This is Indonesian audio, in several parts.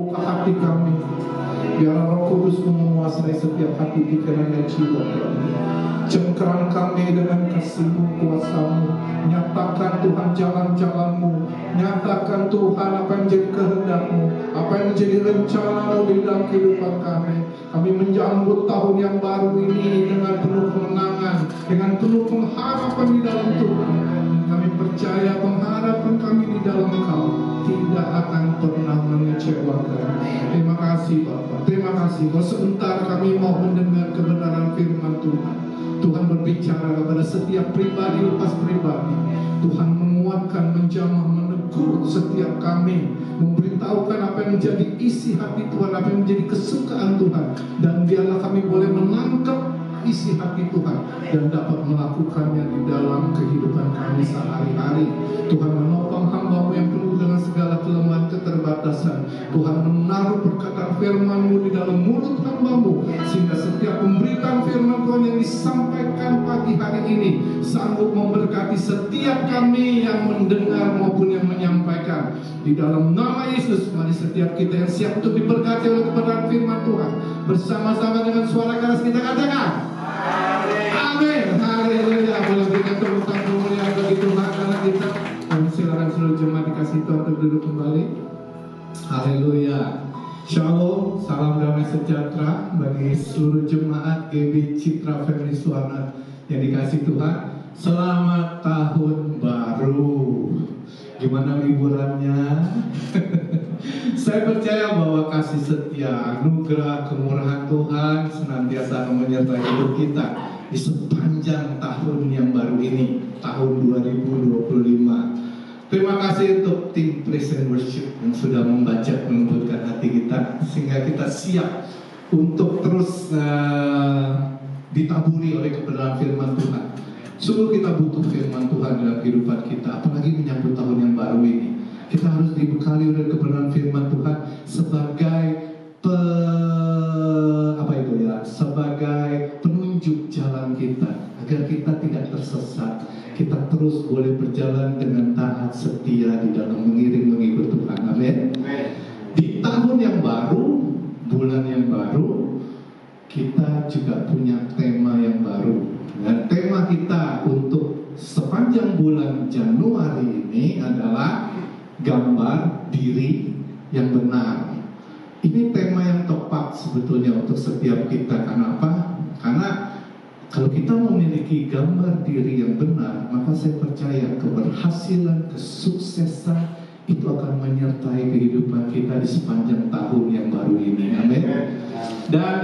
buka hati kami. Biarlah Roh Kudus menguasai setiap hati, pikiran dan jiwa kami. Cengkeram kami dengan kasih-Mu, kuasa-Mu. Nyatakan Tuhan jalan-jalan-Mu. Nyatakan Tuhan apa yang menjadi kehendak-Mu, apa yang menjadi rencana-Mu di dalam kehidupan kami. Kami menyambut tahun yang baru ini dengan penuh kemenangan, dengan penuh pengharapan di dalam Tuhan. Kami percaya pengharapan kami di dalam Engkau tidak akan pernah mengecewakan. Terima kasih Bapak, terima kasih. Kalau sebentar kami mau mendengar kebenaran firman Tuhan. Tuhan berbicara kepada setiap pribadi lepas pribadi. Tuhan menguatkan, menjamah, menegur setiap kami, memberitahukan apa yang menjadi isi hati Tuhan, apa yang menjadi kesukaan Tuhan. Dan biarlah kami boleh menangkap isi hati Tuhan dan dapat melakukannya di dalam kehidupan kami sehari-hari. Tuhan menopang hamba-Mu yang penuh dengan segala kelemahan keterbatasan. Tuhan menaruh perkataan firman-Mu di dalam mulut hamba-Mu, sehingga setiap pemberitaan firman Tuhan yang disampaikan pagi hari ini sanggup memberkati setiap kami yang mendengar maupun yang menyampaikan. Di dalam nama Yesus, mari setiap kita yang siap untuk diberkati oleh kebenaran firman Tuhan, bersama-sama dengan suara keras kita katakan amin. Haleluya. Boleh berikan tepuk tangan kemuliaan bagi Tuhan karena kita. Silakan seluruh jemaat dikasih Tuhan untuk duduk kembali. Haleluya. Shalom, salam damai sejahtera bagi seluruh jemaat GB Citra Family Suwana yang dikasih Tuhan. Selamat tahun baru. Gimana liburannya? Saya percaya bahwa kasih setia, anugerah, kemurahan Tuhan senantiasa akan menyertai hidup kita di sepanjang tahun yang baru ini, tahun 2025. Terima kasih untuk tim Praise and Worship yang sudah membaca, melembutkan hati kita, sehingga kita siap untuk terus ditaburi oleh kebenaran firman Tuhan. Sungguh kita butuh firman Tuhan dalam kehidupan kita, apalagi menyambut tahun yang baru ini. Kita harus dibekali oleh kebenaran firman Tuhan sebagai sebagai penunjuk jalan kita, agar kita tidak tersesat. Kita terus boleh berjalan dengan taat setia di dalam mengiring mengikut Tuhan. Amin. Di tahun yang baru, bulan yang baru, kita juga punya tema yang baru. Dan tema kita untuk sepanjang bulan Januari ini adalah gambar diri yang benar. Ini tema yang tepat sebetulnya untuk setiap kita. Kenapa? Karena kalau kita memiliki gambar diri yang benar, maka saya percaya keberhasilan, kesuksesan itu akan menyertai kehidupan kita di sepanjang tahun yang baru ini. Amin. Dan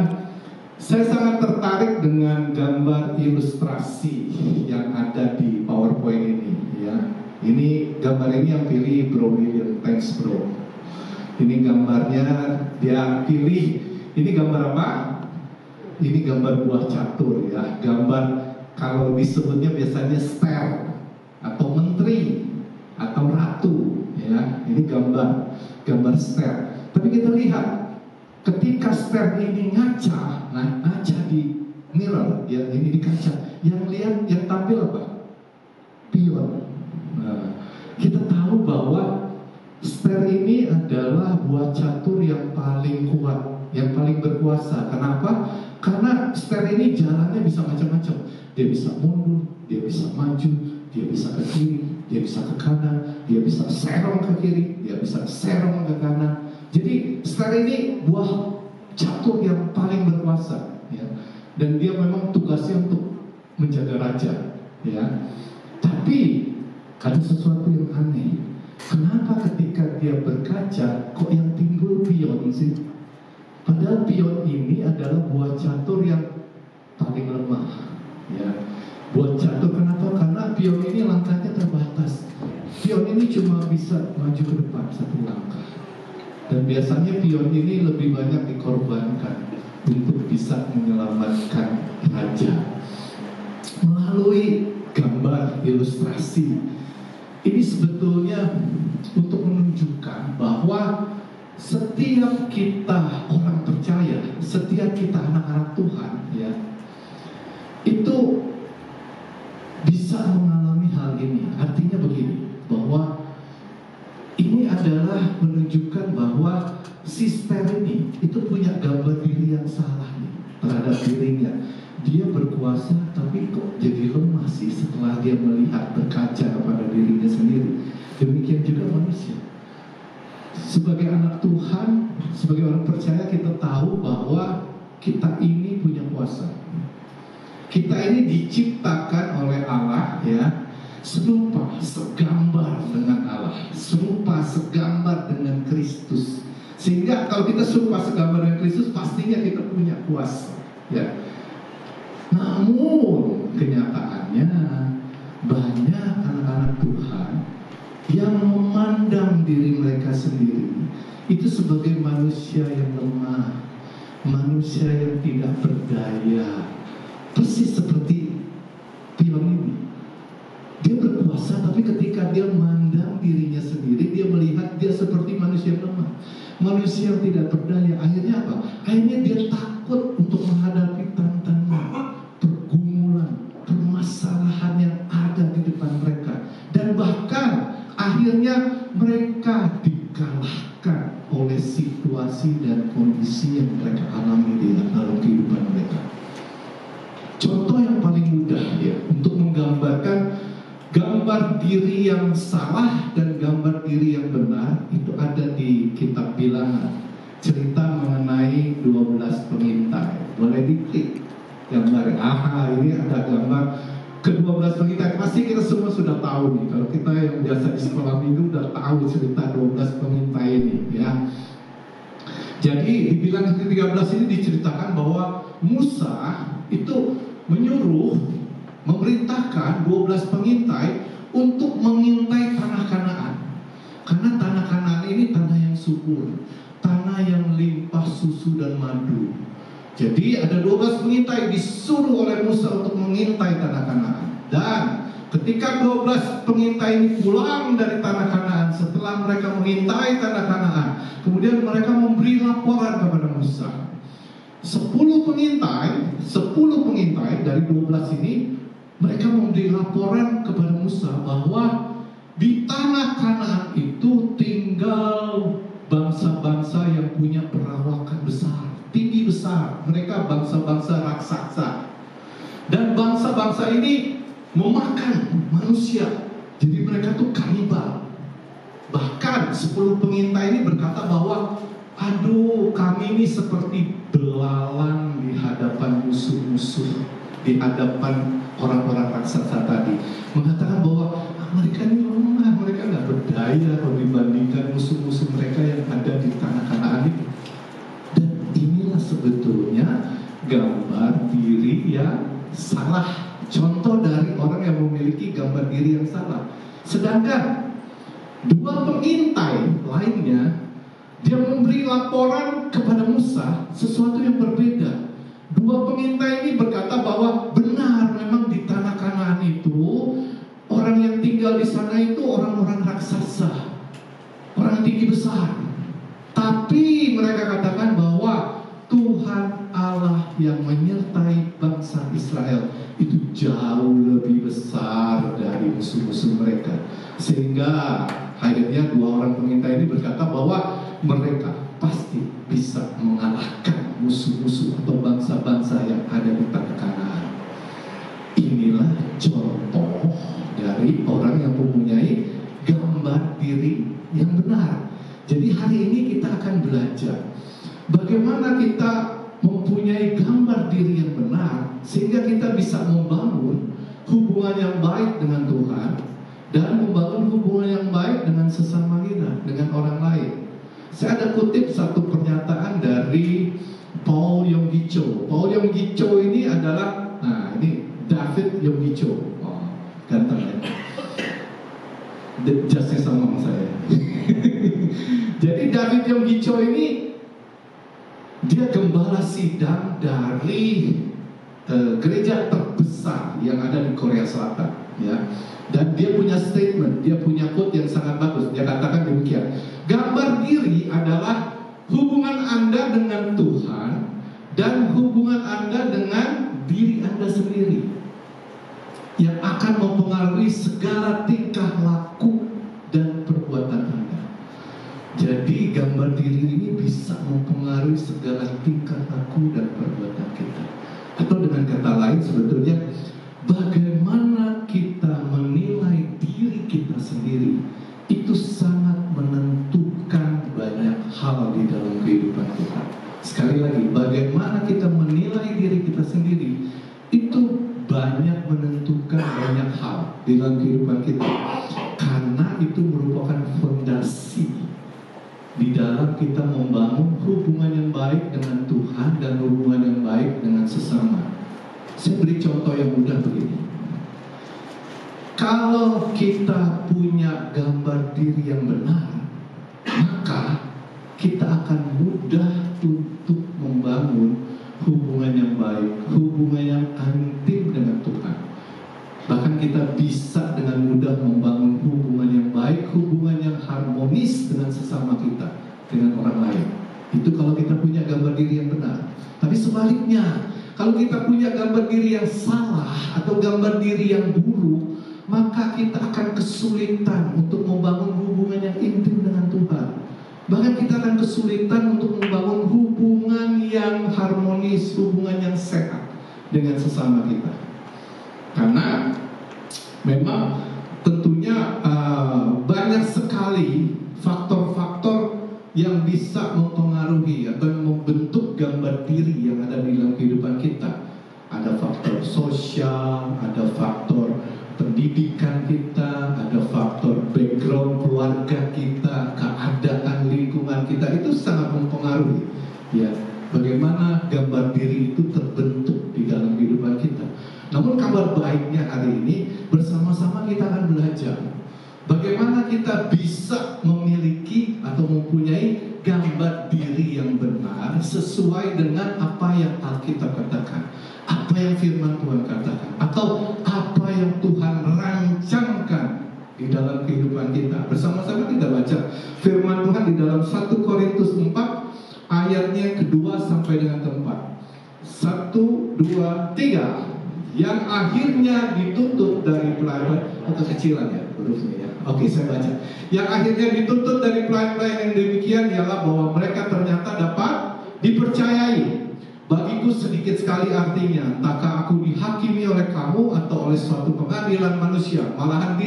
saya sangat tertarik dengan gambar ilustrasi yang ada di PowerPoint ini, ya. Ini gambar ini yang pilih Bro William, thanks bro. Ini gambarnya dia pilih. Ini gambar apa? Ini gambar buah catur, ya. Gambar kalau disebutnya biasanya ster atau menteri atau ratu, ya. Ini gambar ster. Tapi kita lihat ketika ster ini ngaca di mirror, ya, ini di kaca, yang lihat, yang tampil apa? Pion. Nah, kita tahu bahwa ster ini adalah buah catur yang paling kuat, yang paling berkuasa. Kenapa? Karena ster ini jalannya bisa macam-macam. Dia bisa mundur, dia bisa maju, dia bisa ke kiri, dia bisa ke kanan, dia bisa serong ke kiri, dia bisa serong ke kanan. Jadi ster ini buah catur yang paling berkuasa, ya. Dan dia memang tugasnya untuk menjaga raja, ya. Tapi ada sesuatu yang aneh. Kenapa ketika dia berkaca kok yang timbul pion sih? Padahal pion ini adalah buah catur yang paling lemah, ya. Buah catur kenapa? Karena pion ini langkahnya terbatas. Pion ini cuma bisa maju ke depan satu langkah. Dan biasanya pion ini lebih banyak dikorbankan untuk bisa menyelamatkan raja. Melalui gambar ilustrasi ini sebetulnya untuk menunjukkan bahwa setiap kita orang percaya, setiap kita anak-anak Tuhan, ya, itu bisa mengalami hal ini. Artinya begini, bahwa ini adalah menunjukkan bahwa sister ini itu punya gambar diri yang salah nih terhadap dirinya. Dia berkuasa tapi kok jadi lemah sih setelah dia melihat berkaca kepada dirinya sendiri. Demikian juga manusia. Sebagai anak Tuhan, sebagai orang percaya, kita tahu bahwa kita ini punya kuasa. Kita ini diciptakan oleh Allah, ya, serupa, segambar dengan Allah, serupa, segambar dengan Kristus. Sehingga kalau kita serupa, segambar dengan Kristus, pastinya kita punya kuasa, ya. Namun kenyataannya banyak anak-anak Tuhan yang memandang diri mereka sendiri itu sebagai manusia yang lemah, manusia yang tidak berdaya. Persis seperti film ini. Dia berkuasa, tapi ketika dia memandang dirinya sendiri, dia melihat dia seperti manusia yang lemah, manusia yang tidak berdaya. Akhirnya apa? Akhirnya dia takut untuk menghadapi tantangan, pergumulan, permasalahan yang ada di depan mereka. Dan bahkan akhirnya mereka dikalahkan oleh situasi dan kondisi yang mereka alami di dalam kehidupan mereka. Contoh yang paling mudah ya untuk menggambarkan gambar diri yang salah dan gambar diri yang benar itu ada di kitab Bilangan. Cerita mengenai 12 pengintai. Boleh diklik gambar. Ini ada gambar ke-12 pengintai. Pasti kita semua sudah tahu nih. Kalau kita yang biasa di sekolah minggu udah tahu cerita 12 pengintai ini ya. Jadi di Bilangan ke-13 ini diceritakan bahwa Musa itu memerintahkan 12 pengintai untuk mengintai tanah Kanaan. Karena tanah Kanaan ini tanah yang subur, tanah yang limpah susu dan madu. Jadi ada 12 pengintai disuruh oleh Musa untuk mengintai tanah Kanaan. Dan ketika 12 pengintai ini pulang dari tanah Kanaan, setelah mereka mengintai tanah Kanaan, kemudian mereka memberi laporan kepada Musa. 10 pengintai dari 12 ini, mereka memberi laporan kepada Musa bahwa di tanah Kanaan itu tinggal bangsa-bangsa yang punya perawakan besar, tinggi besar. Mereka bangsa-bangsa raksasa. Dan bangsa-bangsa ini memakan manusia. Jadi mereka tuh kanibal. Bahkan 10 pengintai ini berkata bahwa aduh, kami ini seperti belalang di hadapan musuh-musuh, di hadapan orang-orang raksasa tadi. Mengatakan bahwa mereka ini lemah, mereka nggak berdaya kalau dibandingkan musuh-musuh mereka yang ada di tanah Kanaan ini. Dan inilah sebetulnya gambar diri yang salah, contoh dari orang yang memiliki gambar diri yang salah. Sedangkan 2 pengintai lainnya, dia memberi laporan kepada Musa sesuatu yang berbeda. 2 pengintai ini berkata bahwa benar memang di tanah Kanaan itu orang yang tinggal di sana itu orang-orang raksasa, orang tinggi besar. Tapi mereka katakan bahwa Tuhan Allah yang menyertai bangsa Israel itu jauh lebih besar dari musuh-musuh mereka. Sehingga akhirnya 2 orang pengintai ini berkata bahwa mereka pasti bisa mengalahkan musuh-musuh atau bangsa-bangsa yang ada di tanah Kanaan. Inilah contoh dari orang yang mempunyai gambar diri yang benar. Jadi hari ini kita akan belajar bagaimana kita mempunyai gambar diri yang benar sehingga kita bisa membangun hubungan yang baik dengan Tuhan dan membangun hubungan yang baik dengan sesama kita, dengan orang lain. Saya ada kutip satu pernyataan dari Paul Yonggi Cho. Paul Yonggi Cho ini adalah, ini David Yonggi Cho. Oh, ganteng ya. Jasnya sama saya. Jadi David Yonggi Cho ini, dia gembala sidang dari gereja terbesar yang ada di Korea Selatan, ya. Dan dia punya statement, dia punya quote yang sangat bagus. Dia katakan demikian: gambar diri adalah hubungan Anda dengan Tuhan dan hubungan Anda dengan diri Anda sendiri, yang akan mempengaruhi segala tingkah laku dan perbuatan Anda. Jadi gambar diri ini bisa mempengaruhi segala tingkah laku dan perbuatan kita. Atau dengan kata lain sebetulnya, bagaimana kita menilai diri kita sendiri itu sangat menentukan banyak hal di dalam kehidupan kita. Sekali lagi, bagaimana kita menilai diri kita sendiri itu banyak menentukan banyak hal di dalam kehidupan kita. Karena itu merupakan fondasi di dalam kita membangun hubungan yang baik dengan Tuhan dan hubungan yang baik dengan sesama. Saya beri contoh yang mudah begini. Kalau kita punya gambar diri yang benar, maka kita akan mudah untuk membangun hubungan yang baik, hubungan yang intim dengan Tuhan. Bahkan kita bisa dengan mudah membangun hubungan yang baik, hubungan yang harmonis dengan sesama kita, dengan orang lain. Itu kalau kita punya gambar diri yang benar. Tapi sebaliknya, kalau kita punya gambar diri yang salah atau gambar diri yang buruk, maka kita akan kesulitan untuk membangun hubungan yang intim dengan Tuhan. Bahkan kita akan kesulitan untuk membangun hubungan yang harmonis, hubungan yang sehat dengan sesama kita. Karena memang tentunya banyak sekali faktor-faktor yang bisa mempengaruhi atau membentuk gambar diri yang ada di dalam kehidupan kita. Ada faktor sosial, ada faktor pendidikan kita, ada faktor background keluarga kita, keadaan lingkungan kita, itu sangat mempengaruhi ya bagaimana gambar diri itu terbentuk di dalam kehidupan kita. Namun kabar baiknya hari ini bersama-sama kita akan belajar bagaimana kita bisa memiliki atau mempunyai gambar diri yang benar sesuai dengan apa yang Alkitab katakan, apa yang firman Tuhan katakan, atau apa yang Tuhan rancangkan di dalam kehidupan kita. Bersama-sama kita baca firman Tuhan di dalam 1 Korintus 4 ayatnya kedua sampai dengan keempat. 1, 2, 3. Yang akhirnya dituntut dari pelayan atau kecilan ya hurufnya ya. Oke, saya baca. Yang akhirnya dituntut dari pelayan-pelayan yang demikian ialah bahwa mereka ternyata dapat dipercayai. Bagiku sedikit sekali artinya, entahkah aku dihakimi oleh kamu atau oleh suatu pengadilan manusia, malahan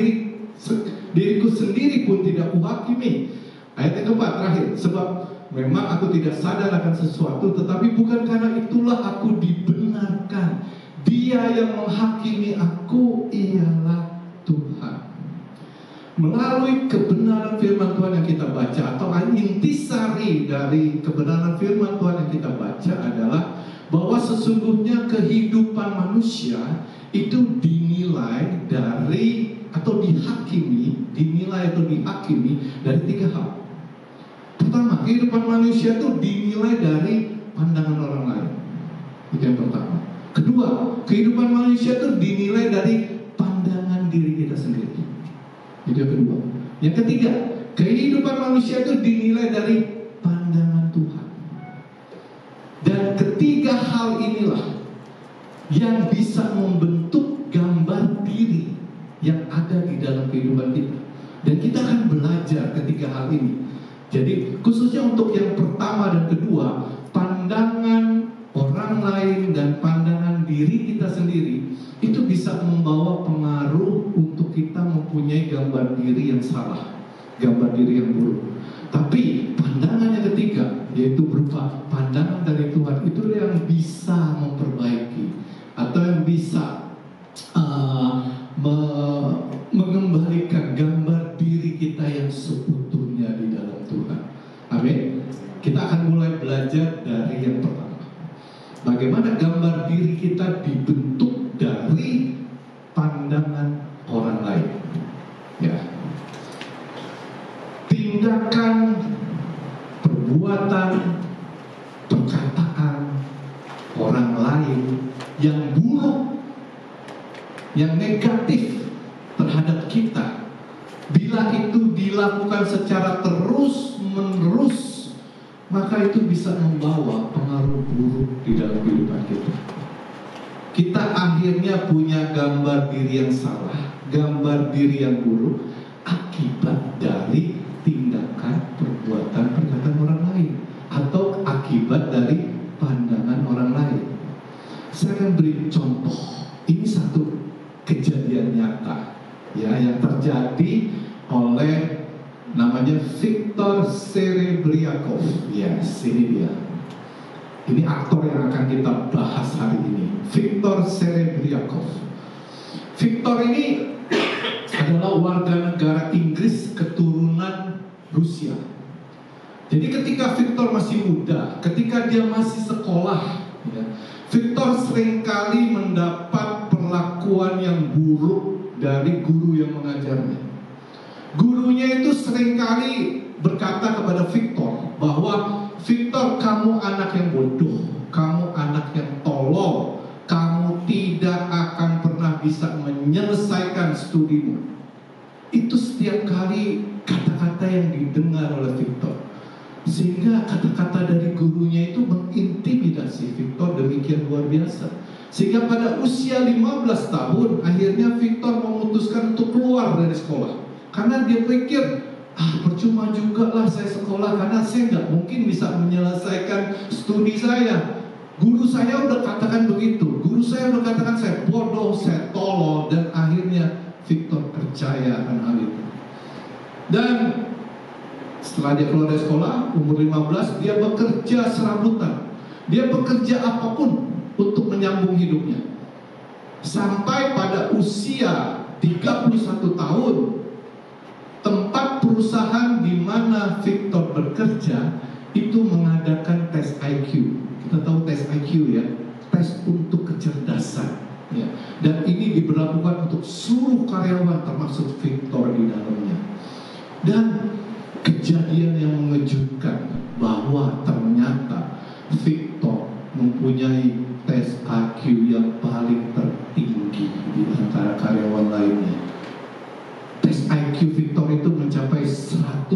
diriku sendiri pun tidak kuhakimi. Ayat yang keempat terakhir, sebab memang aku tidak sadar akan sesuatu, tetapi bukan karena itulah aku dibenarkan. Dia yang menghakimi aku ialah Tuhan. Melalui kebenaran firman Tuhan yang kita baca, atau intisari dari kebenaran firman Tuhan yang kita baca adalah bahwa sesungguhnya kehidupan manusia itu dinilai dari atau dihakimi dari tiga hal. Pertama, kehidupan manusia itu dinilai dari pandangan orang lain. Itu yang pertama. Kedua, kehidupan manusia itu dinilai dari pandangan diri kita sendiri. Itu yang kedua. Yang ketiga, kehidupan manusia itu dinilai dari pandangan Tuhan. Dan ketiga hal inilah yang bisa membentuk gambar diri yang ada di dalam kehidupan kita. Dan kita akan belajar ketiga hal ini. Jadi khususnya untuk yang pertama dan kedua, pandangan orang lain dan pandangan diri kita sendiri itu bisa membawa pengaruh untuk kita mempunyai gambar diri yang salah, gambar diri yang buruk. Tapi pandangan yang ketiga, yaitu berupa pandangan dari Tuhan, itu yang bisa memperbaiki atau yang bisa mengembalikan gambar diri kita yang seutuhnya di dalam Tuhan. Amin. Kita akan mulai belajar dari yang pertama. Bagaimana gambar diri kita dibentuk dari pandangan orang lain. Ya. Tindakan, perbuatan, perkataan orang lain yang buruk, yang negatif terhadap kita, bila itu dilakukan secara terus-menerus, maka itu bisa membawa pengaruh buruk di dalam kehidupan kita. Kita akhirnya punya gambar diri yang salah, gambar diri yang buruk akibat dari tindakan perbuatan Serebryakov. Yes, ini dia. Ini aktor yang akan kita bahas hari ini, Viktor Serebryakov. Viktor ini adalah warga negara Inggris keturunan Rusia. Jadi ketika Viktor masih muda, ketika dia masih sekolah, ya, Viktor seringkali mendapat perlakuan yang buruk dari guru yang mengajarnya. Gurunya itu seringkali berkata kepada Viktor bahwa Viktor, kamu anak yang bodoh, kamu anak yang tolol, kamu tidak akan pernah bisa menyelesaikan studimu. Itu setiap kali kata-kata yang didengar oleh Viktor. Sehingga kata-kata dari gurunya itu mengintimidasi Viktor demikian luar biasa. Sehingga pada usia 15 tahun akhirnya Viktor memutuskan untuk keluar dari sekolah. Karena dia pikir, percuma juga lah saya sekolah, karena saya nggak mungkin bisa menyelesaikan studi saya. Guru saya udah katakan begitu, guru saya udah katakan saya bodoh, saya tolol. Dan akhirnya Viktor percaya akan hal itu. Dan setelah dia keluar dari sekolah, umur 15, dia bekerja serabutan. Dia bekerja apapun untuk menyambung hidupnya. Sampai pada usia 31 tahun, tempat perusahaan di mana Viktor bekerja itu mengadakan tes IQ. Kita tahu tes IQ ya, tes untuk kecerdasan. Ya. Dan ini diberlakukan untuk seluruh karyawan termasuk Viktor di dalamnya. Dan kejadian yang mengejutkan bahwa ternyata Viktor mempunyai tes IQ yang paling tertinggi di antara karyawan lainnya. Tes IQ Viktor itu mencapai 161.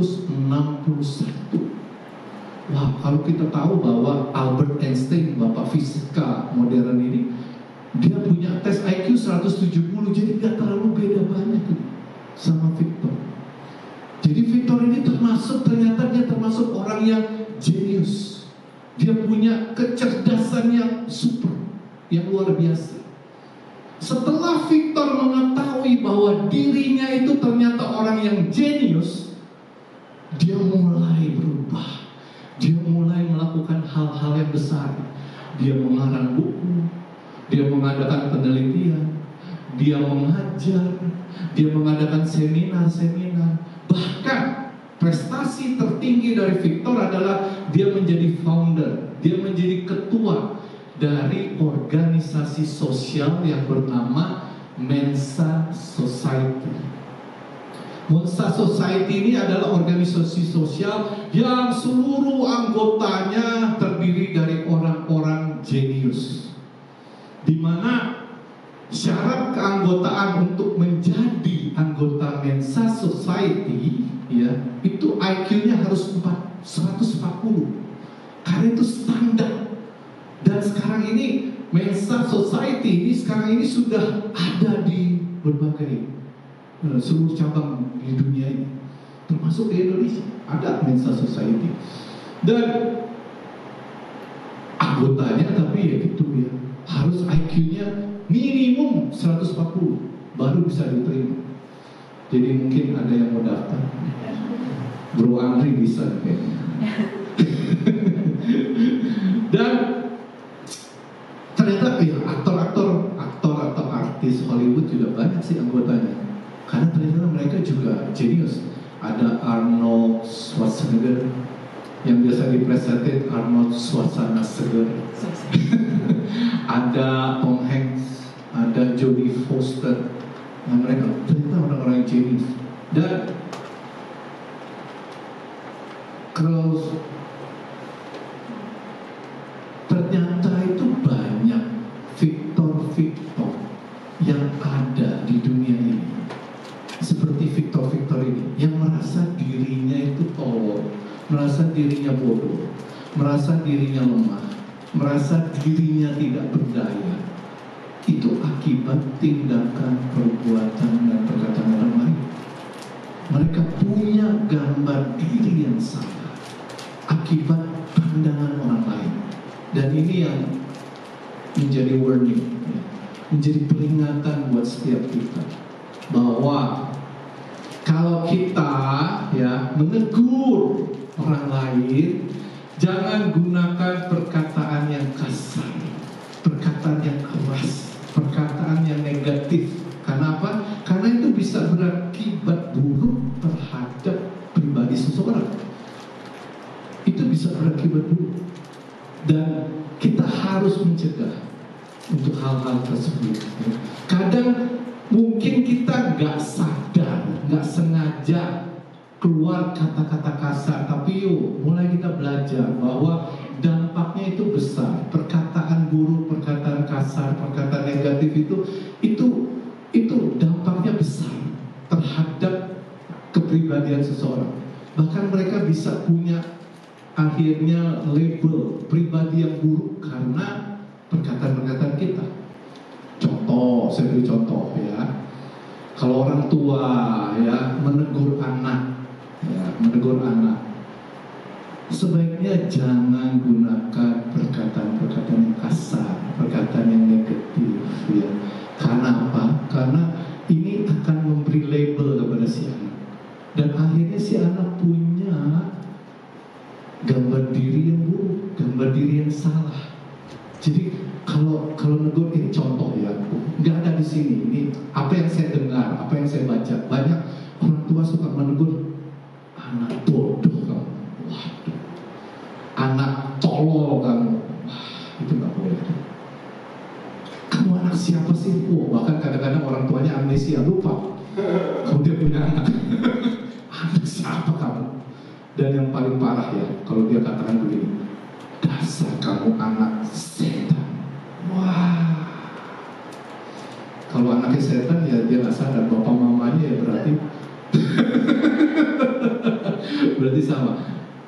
Wah, kalau kita tahu bahwa Albert Einstein, bapak fisika modern ini, dia punya tes IQ 170, jadi gak terlalu beda banyak sama Viktor. Jadi Viktor ini ternyata dia termasuk orang yang jenius. Dia punya kecerdasan yang super, yang luar biasa. Setelah Viktor mengetahui bahwa dirinya itu ternyata orang yang jenius, dia mulai berubah. Dia mulai melakukan hal-hal yang besar. Dia mengarang buku, dia mengadakan penelitian, dia mengajar, dia mengadakan seminar-seminar. Bahkan prestasi tertinggi dari Viktor adalah dia menjadi founder, dia menjadi ketua dari organisasi sosial yang bernama Mensa Society. Mensa Society ini adalah organisasi sosial yang seluruh anggotanya terdiri dari orang-orang jenius, di mana syarat keanggotaan untuk menjadi anggota Mensa Society ya, itu IQ-nya harus 140. Karena itu standar. Dan sekarang ini Mensa Society ini sekarang ini sudah ada di berbagai seluruh cabang di dunia ini, termasuk di Indonesia ada Mensa Society. Dan anggotanya tapi ya gitu ya, harus IQ-nya minimum 140 baru bisa diterima. Jadi mungkin ada yang mau daftar, Bro Andri bisa kayaknya. Dan ternyata ya aktor atau artis Hollywood juga banyak sih anggotanya, karena ternyata mereka juga jenius. Ada Arnold Schwarzenegger yang biasa diplesetin Arnold Schwarzenegger. Ada Tom Hanks, ada Jodie Foster. Nah, mereka ternyata orang-orang yang jenius. Dan kalau ternyata itu banyak Viktor yang ada di dunia ini, seperti Viktor ini yang merasa dirinya itu tolol, merasa dirinya bodoh, merasa dirinya lemah, merasa dirinya tidak berdaya. Itu akibat tindakan, perbuatan, dan perkataan orang lain. Mereka punya gambar diri yang salah akibat pandangan orang lain. Dan ini yang menjadi warning, menjadi peringatan buat setiap kita, bahwa kalau kita ya menegur orang lain, jangan gunakan perkataan yang kasar, perkataan yang keras, perkataan yang negatif. Karena apa? Karena itu bisa berakibat buruk terhadap pribadi seseorang. Itu bisa berakibat buruk. Dan kita harus mencegah untuk hal-hal tersebut. Kadang mungkin kita nggak sadar, nggak sengaja keluar kata-kata kasar, tapi yuk mulai kita belajar bahwa dampaknya itu besar. Perkataan buruk, perkataan kasar, perkataan negatif itu dampaknya besar terhadap kepribadian seseorang. Bahkan mereka bisa punya akhirnya label pribadi yang buruk karena perkataan-perkataan kita. Contoh, saya beri contoh ya. Kalau orang tua ya menegur anak, sebaiknya jangan gunakan perkataan-perkataan yang kasar, perkataan yang negatif ya. Karena apa? Karena ini akan memberi label kepada si anak. Dan akhirnya si anak punya gambar diri yang buruk, gambar diri yang salah. Jadi kalau negur, ini contoh ya, nggak ada di sini. Ini apa yang saya dengar, apa yang saya baca. Banyak orang tua suka menegur anak bodoh kamu, waduh, anak tolol kamu, wah, itu nggak boleh. Kamu anak siapa sih? Bahkan kadang-kadang orang tuanya amnesia, lupa kalau dia punya anak. Anak siapa kamu? Dan yang paling parah ya, kalau dia katakan begini, dasar kamu anak setan. Wah, kalau anaknya setan ya dia nggak sadar, bapak mamanya ya berarti sama.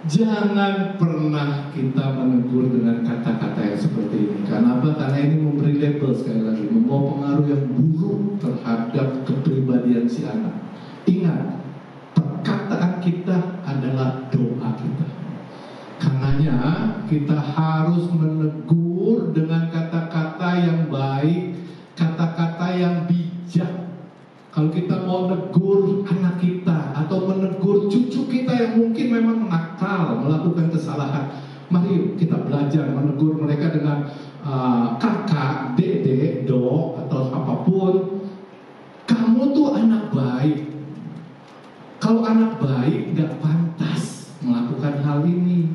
Jangan pernah kita menegur dengan kata-kata yang seperti ini. Karena apa? Karena ini memberi label, sekali lagi membawa pengaruh yang buruk terhadap kepribadian si anak. Ingat, perkataan kita adalah doa kita. Karenanya kita harus menegur dengan kata-kata yang baik, kata-kata yang bijak. Kalau kita mau menegur anak kita atau menegur cucu kita yang mungkin memang nakal, melakukan kesalahan, mari kita belajar menegur mereka dengan kakak, dede, dok, atau apapun. Kamu tuh anak baik. Kalau anak baik gak pantas melakukan hal ini,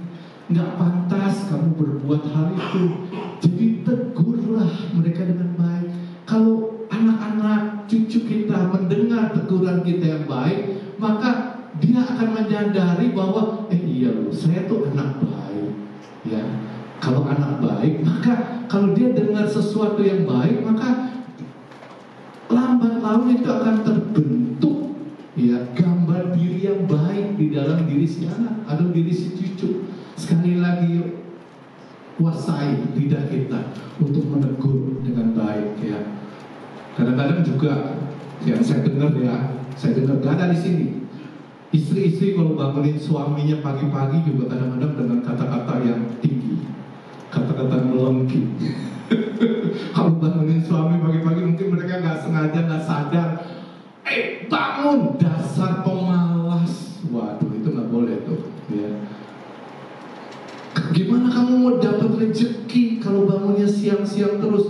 gak pantas kamu berbuat hal itu. Jadi tegurlah mereka dengan baik. Kalau anak-anak cucu kita mendengar teguran kita yang baik, maka dia akan menyadari bahwa iya loh, saya tuh anak baik ya. Kalau anak baik, maka kalau dia dengar sesuatu yang baik, maka lambat laun itu akan terbentuk ya gambar diri yang baik di dalam diri si anak atau diri si cucu. Sekali lagi yuk, kuasai lidah kita untuk menegur dengan baik ya. Kadang-kadang juga yang saya dengar gak ada di sini. Istri-istri kalau bangunin suaminya pagi-pagi juga kadang-kadang dengan kata-kata yang tinggi, kata-kata melengking. Kalau bangunin suami pagi-pagi mungkin mereka nggak sengaja, nggak sadar. Bangun, dasar pemalas. Waduh, itu nggak boleh tuh. Ya. Gimana kamu mau dapat rezeki kalau bangunnya siang-siang terus?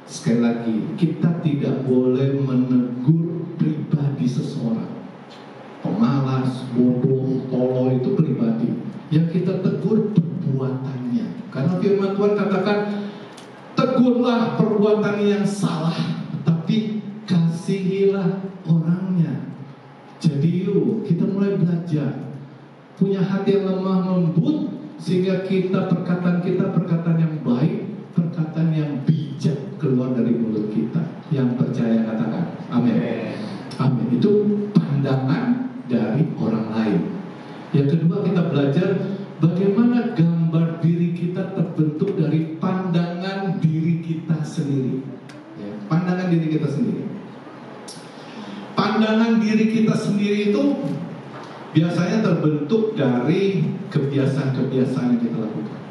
Sekali lagi, kita tidak boleh menegur pribadi seseorang. Pemalas, bodoh, tolol itu pribadi. Yang kita tegur perbuatannya. Karena firman Tuhan katakan, tegurlah perbuatan yang salah, tapi kasihilah orangnya. Jadi yuk, kita mulai belajar punya hati yang lemah lembut, sehingga perkataan yang baik, perkataan yang bijak keluar dari mulut kita. Yang percaya katakan amin. Amin. Itu pandangan dari orang lain. Yang kedua, kita belajar bagaimana gambar diri kita terbentuk dari pandangan diri kita sendiri ya, pandangan diri kita sendiri. Pandangan diri kita sendiri itu biasanya terbentuk dari kebiasaan-kebiasaan yang kita lakukan,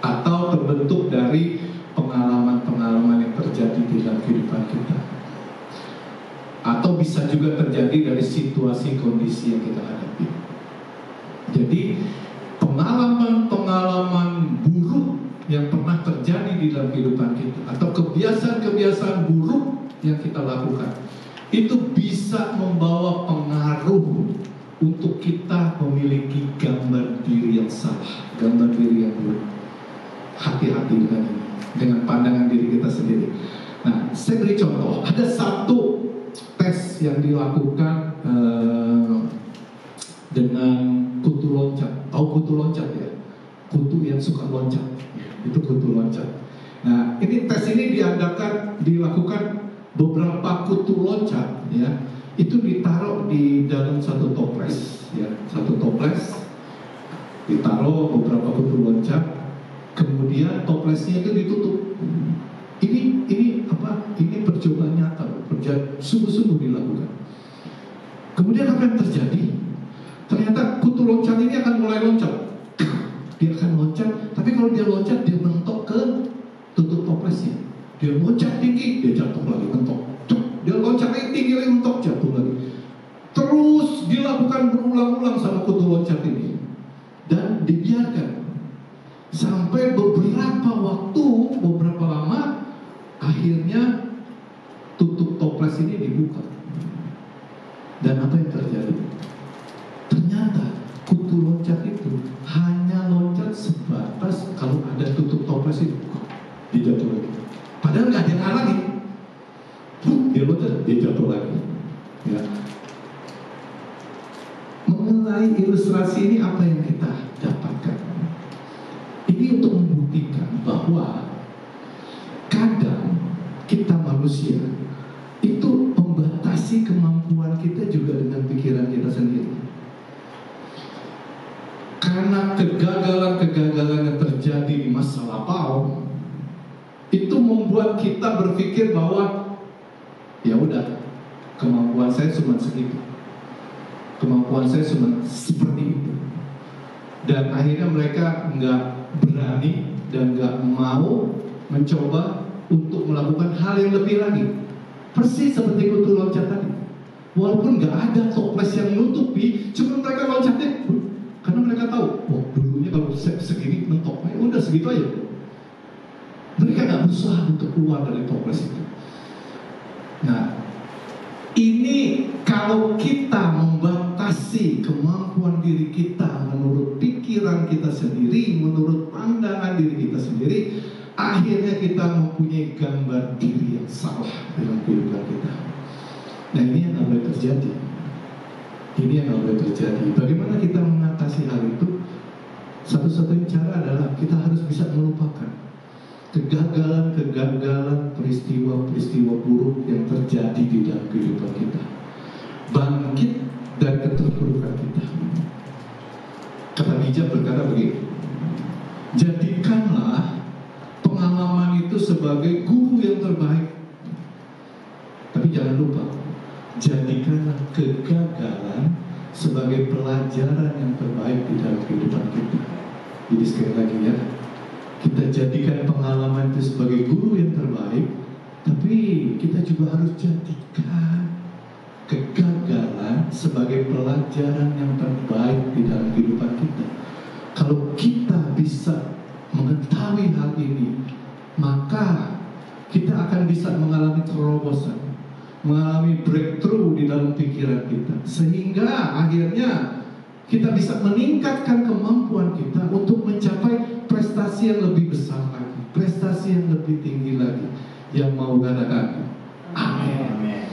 atau terbentuk dari pengalaman-pengalaman yang terjadi di dalam kehidupan kita, atau bisa juga terjadi dari situasi kondisi yang kita hadapi. Jadi pengalaman-pengalaman buruk yang pernah terjadi di dalam kehidupan kita, atau kebiasaan-kebiasaan buruk yang kita lakukan, itu bisa membawa pengaruh untuk kita memiliki gambar diri yang salah, gambar diri yang buruk. Hati-hati dengan ini, dengan pandangan diri kita sendiri. Nah, saya beri contoh. Ada satu tes yang dilakukan dengan kutu loncat. Tahu kutu loncat ya? Kutu yang suka loncat, itu kutu loncat. Nah, ini tes ini dilakukan beberapa kutu loncat, ya. Itu ditaruh di dalam satu toples, ya, satu toples. Ditaruh beberapa kutu loncat, kemudian toplesnya itu ditutup. Ini percobaan nyata, sungguh-sungguh dilakukan. Kemudian apa yang terjadi? Ternyata kutu loncat ini akan mulai loncat. Dia akan loncat, tapi kalau dia loncat, dia mentok ke tutup toplesnya. Dia loncat tinggi, dia jatuh lagi, mentok. Dia loncat lagi tinggi lagi, mentok, jatuh lagi. Terus dilakukan berulang-ulang sama kutu loncat ini. Dan dibiarkan sampai beberapa waktu, beberapa lama, akhirnya tutup toples ini dibuka. Dan apa yang terjadi? Ternyata kutu loncat itu hanya loncat sebatas kalau ada tutup toples itu, dia jatuh lagi. Padahal nggak ada yang lagi. Dia loncat, dia jatuh lagi. Ya. Mengenai ilustrasi ini, apa yang kita dapatkan? Ini untuk membuktikan bahwa kadang kita manusia itu membatasi kemampuan kita juga dengan pikiran kita sendiri. Karena kegagalan-kegagalan yang terjadi di masa lampau itu membuat kita berpikir bahwa ya udah, kemampuan saya cuma segitu, kemampuan saya cuma seperti itu. Dan akhirnya mereka nggak berani dan nggak mau mencoba untuk melakukan hal yang lebih lagi. Persis seperti kutu loncat tadi. Walaupun nggak ada toples yang nutupi, cuma mereka loncatnya karena mereka tahu, oh dulunya kalau segini mentok, udah segitu aja. Mereka nggak berusaha untuk keluar dari toples itu. Nah, ini kalau kita membatasi kemampuan diri kita menurut pikiran kita sendiri, menurut pandangan diri kita sendiri, akhirnya kita mempunyai gambar diri yang salah dalam kehidupan kita. Nah, ini yang nggak boleh terjadi. Ini yang nggak boleh terjadi. Bagaimana kita mengatasi hal itu? Satu-satunya cara adalah kita harus bisa melupakan kegagalan-kegagalan, peristiwa-peristiwa buruk yang terjadi di dalam kehidupan kita. Bangkit dari keterpurukan kita. Kata bijak berkata begini, jadikanlah pengalaman itu sebagai guru yang terbaik. Tapi jangan lupa, jadikanlah kegagalan sebagai pelajaran yang terbaik di dalam kehidupan kita. Jadi sekali lagi ya, kita jadikan pengalaman itu sebagai guru yang terbaik, tapi kita juga harus jadikan kegagalan sebagai pelajaran yang terbaik di dalam kehidupan kita. Kalau kita bisa mengetahui hal ini, maka kita akan bisa mengalami terobosan, mengalami breakthrough di dalam pikiran kita, sehingga akhirnya kita bisa meningkatkan kemampuan kita untuk mencapai prestasi yang lebih besar lagi, prestasi yang lebih tinggi lagi. Yang mau katakan amin.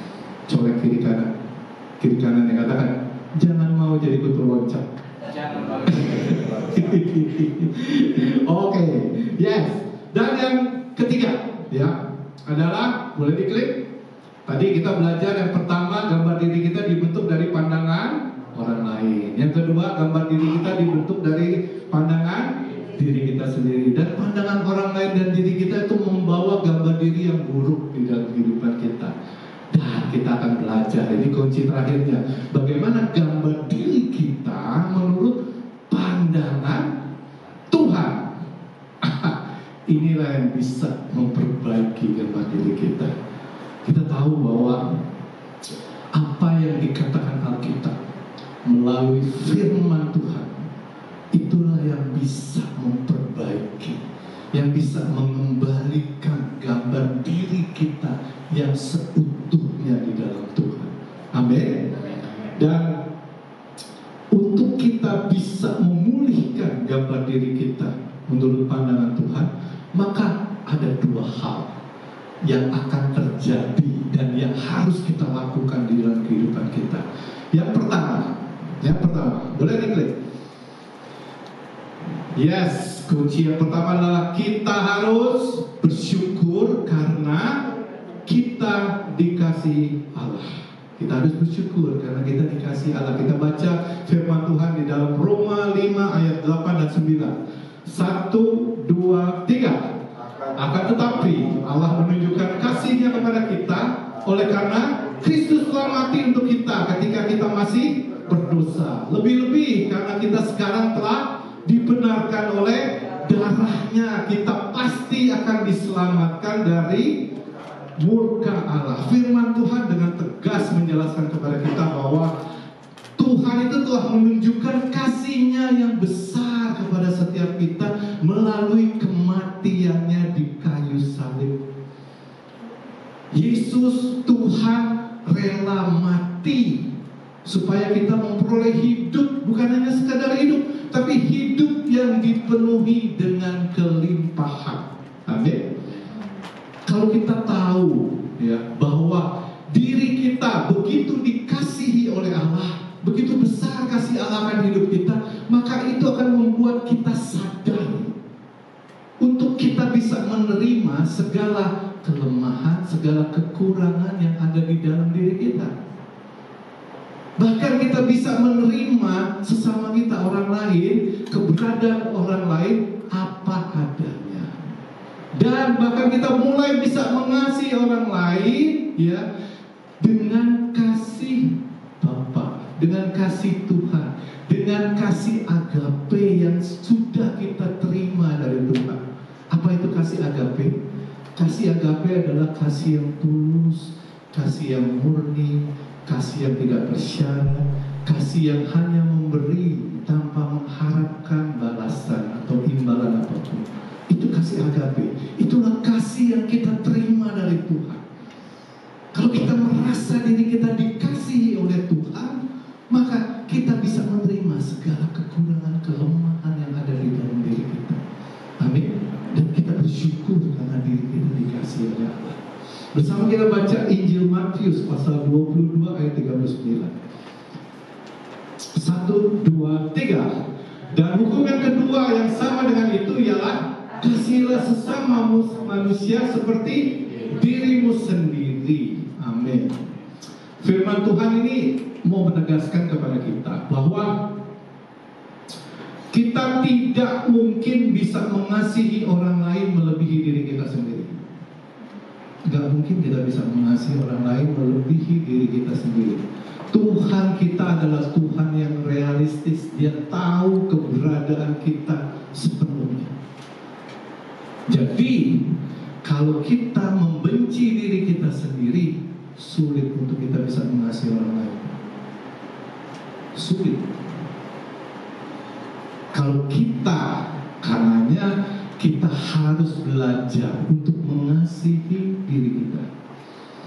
Colek kiri kanan yang katakan jangan mau jadi kutu loncat. Oke, yes. Dan yang ketiga ya adalah, boleh diklik. Tadi kita belajar yang pertama, gambar diri kita dibentuk dari pandangan orang lain. Yang kedua, gambar diri kita dibentuk dari pandangan diri kita sendiri. Dan pandangan orang lain dan diri kita itu membawa gambar diri yang buruk di dalam kehidupan kita. Dan kita akan belajar, ini kunci terakhirnya, bagaimana gambar diri kita menurut pandangan Tuhan. Inilah yang bisa memperbaiki gambar diri kita. Kita tahu bahwa apa yang dikatakan Alkitab melalui firman Tuhan itulah yang bisa memperbaiki, yang bisa mengembalikan gambar diri kita yang seutuhnya di dalam Tuhan. Amin. Dan untuk kita bisa memulihkan gambar diri kita menurut pandangan Tuhan, maka ada dua hal yang akan terjadi dan yang harus kita lakukan di dalam kehidupan kita. Yang pertama, boleh diklik. Yes, kunci yang pertama adalah kita harus bersyukur karena kita dikasih Allah. Kita harus bersyukur karena kita dikasih Allah. Kita baca firman Tuhan di dalam Roma 5 ayat 8 dan 9. 1, 2, 3. Akan tetapi Allah menunjukkan kasih-Nya kepada kita oleh karena Kristus telah mati untuk kita ketika kita masih berdosa. Lebih-lebih karena kita sekarang telah dibenarkan oleh darah-Nya, kita pasti akan diselamatkan dari murka Allah. Firman Tuhan dengan tegas menjelaskan kepada kita bahwa Tuhan itu telah menunjukkan kasih-Nya yang besar kepada setiap kita melalui kematian-Nya di kayu salib. Yesus Tuhan rela mati supaya kita memperoleh hidup, bukan hanya sekadar hidup, tapi hidup yang dipenuhi dengan kelimpahan. Amin. Kalau kita tahu ya bahwa diri kita begitu dikasihi oleh Allah, begitu besar kasih Allah akan hidup kita, maka itu akan membuat kita sadar untuk kita bisa menerima segala kelemahan, segala kekurangan yang ada di dalam diri kita. Bahkan kita bisa menerima sesama kita, orang lain, keberadaan orang lain apa adanya. Dan bahkan kita mulai bisa mengasihi orang lain ya dengan kasih Bapa, dengan kasih Tuhan, dengan kasih agape yang sudah kita terima dari Tuhan. Apa itu kasih agape? Kasih agape adalah kasih yang tulus, kasih yang murni, kasih yang tidak bersyarat, kasih yang hanya memberi tanpa mengharapkan balasan atau imbalan apapun. Itu kasih agape. Itulah kasih yang kita terima dari Tuhan. Kalau kita merasa diri kita dikasihi oleh Tuhan, maka kita bisa menerima segala kekurangan, kelemahan yang ada di dalam diri kita. Amin. Dan kita bersyukur karena diri kita dikasihi oleh Allah. Bersama kita baca Injil Matius pasal 22 ayat 39. 1, 2, 3. Dan hukum yang kedua yang sama dengan itu ialah kasihilah sesama manusia seperti dirimu sendiri. Amin. Firman Tuhan ini mau menegaskan kepada kita bahwa kita tidak mungkin bisa mengasihi orang lain melebihi diri kita sendiri. Gak mungkin kita bisa mengasihi orang lain melebihi diri kita sendiri. Tuhan kita adalah Tuhan yang realistis. Dia tahu keberadaan kita sepenuhnya. Jadi kalau kita membenci diri kita sendiri, sulit untuk kita bisa mengasihi orang lain. Sulit. Kalau kita, karenanya kita harus belajar untuk mengasihi diri kita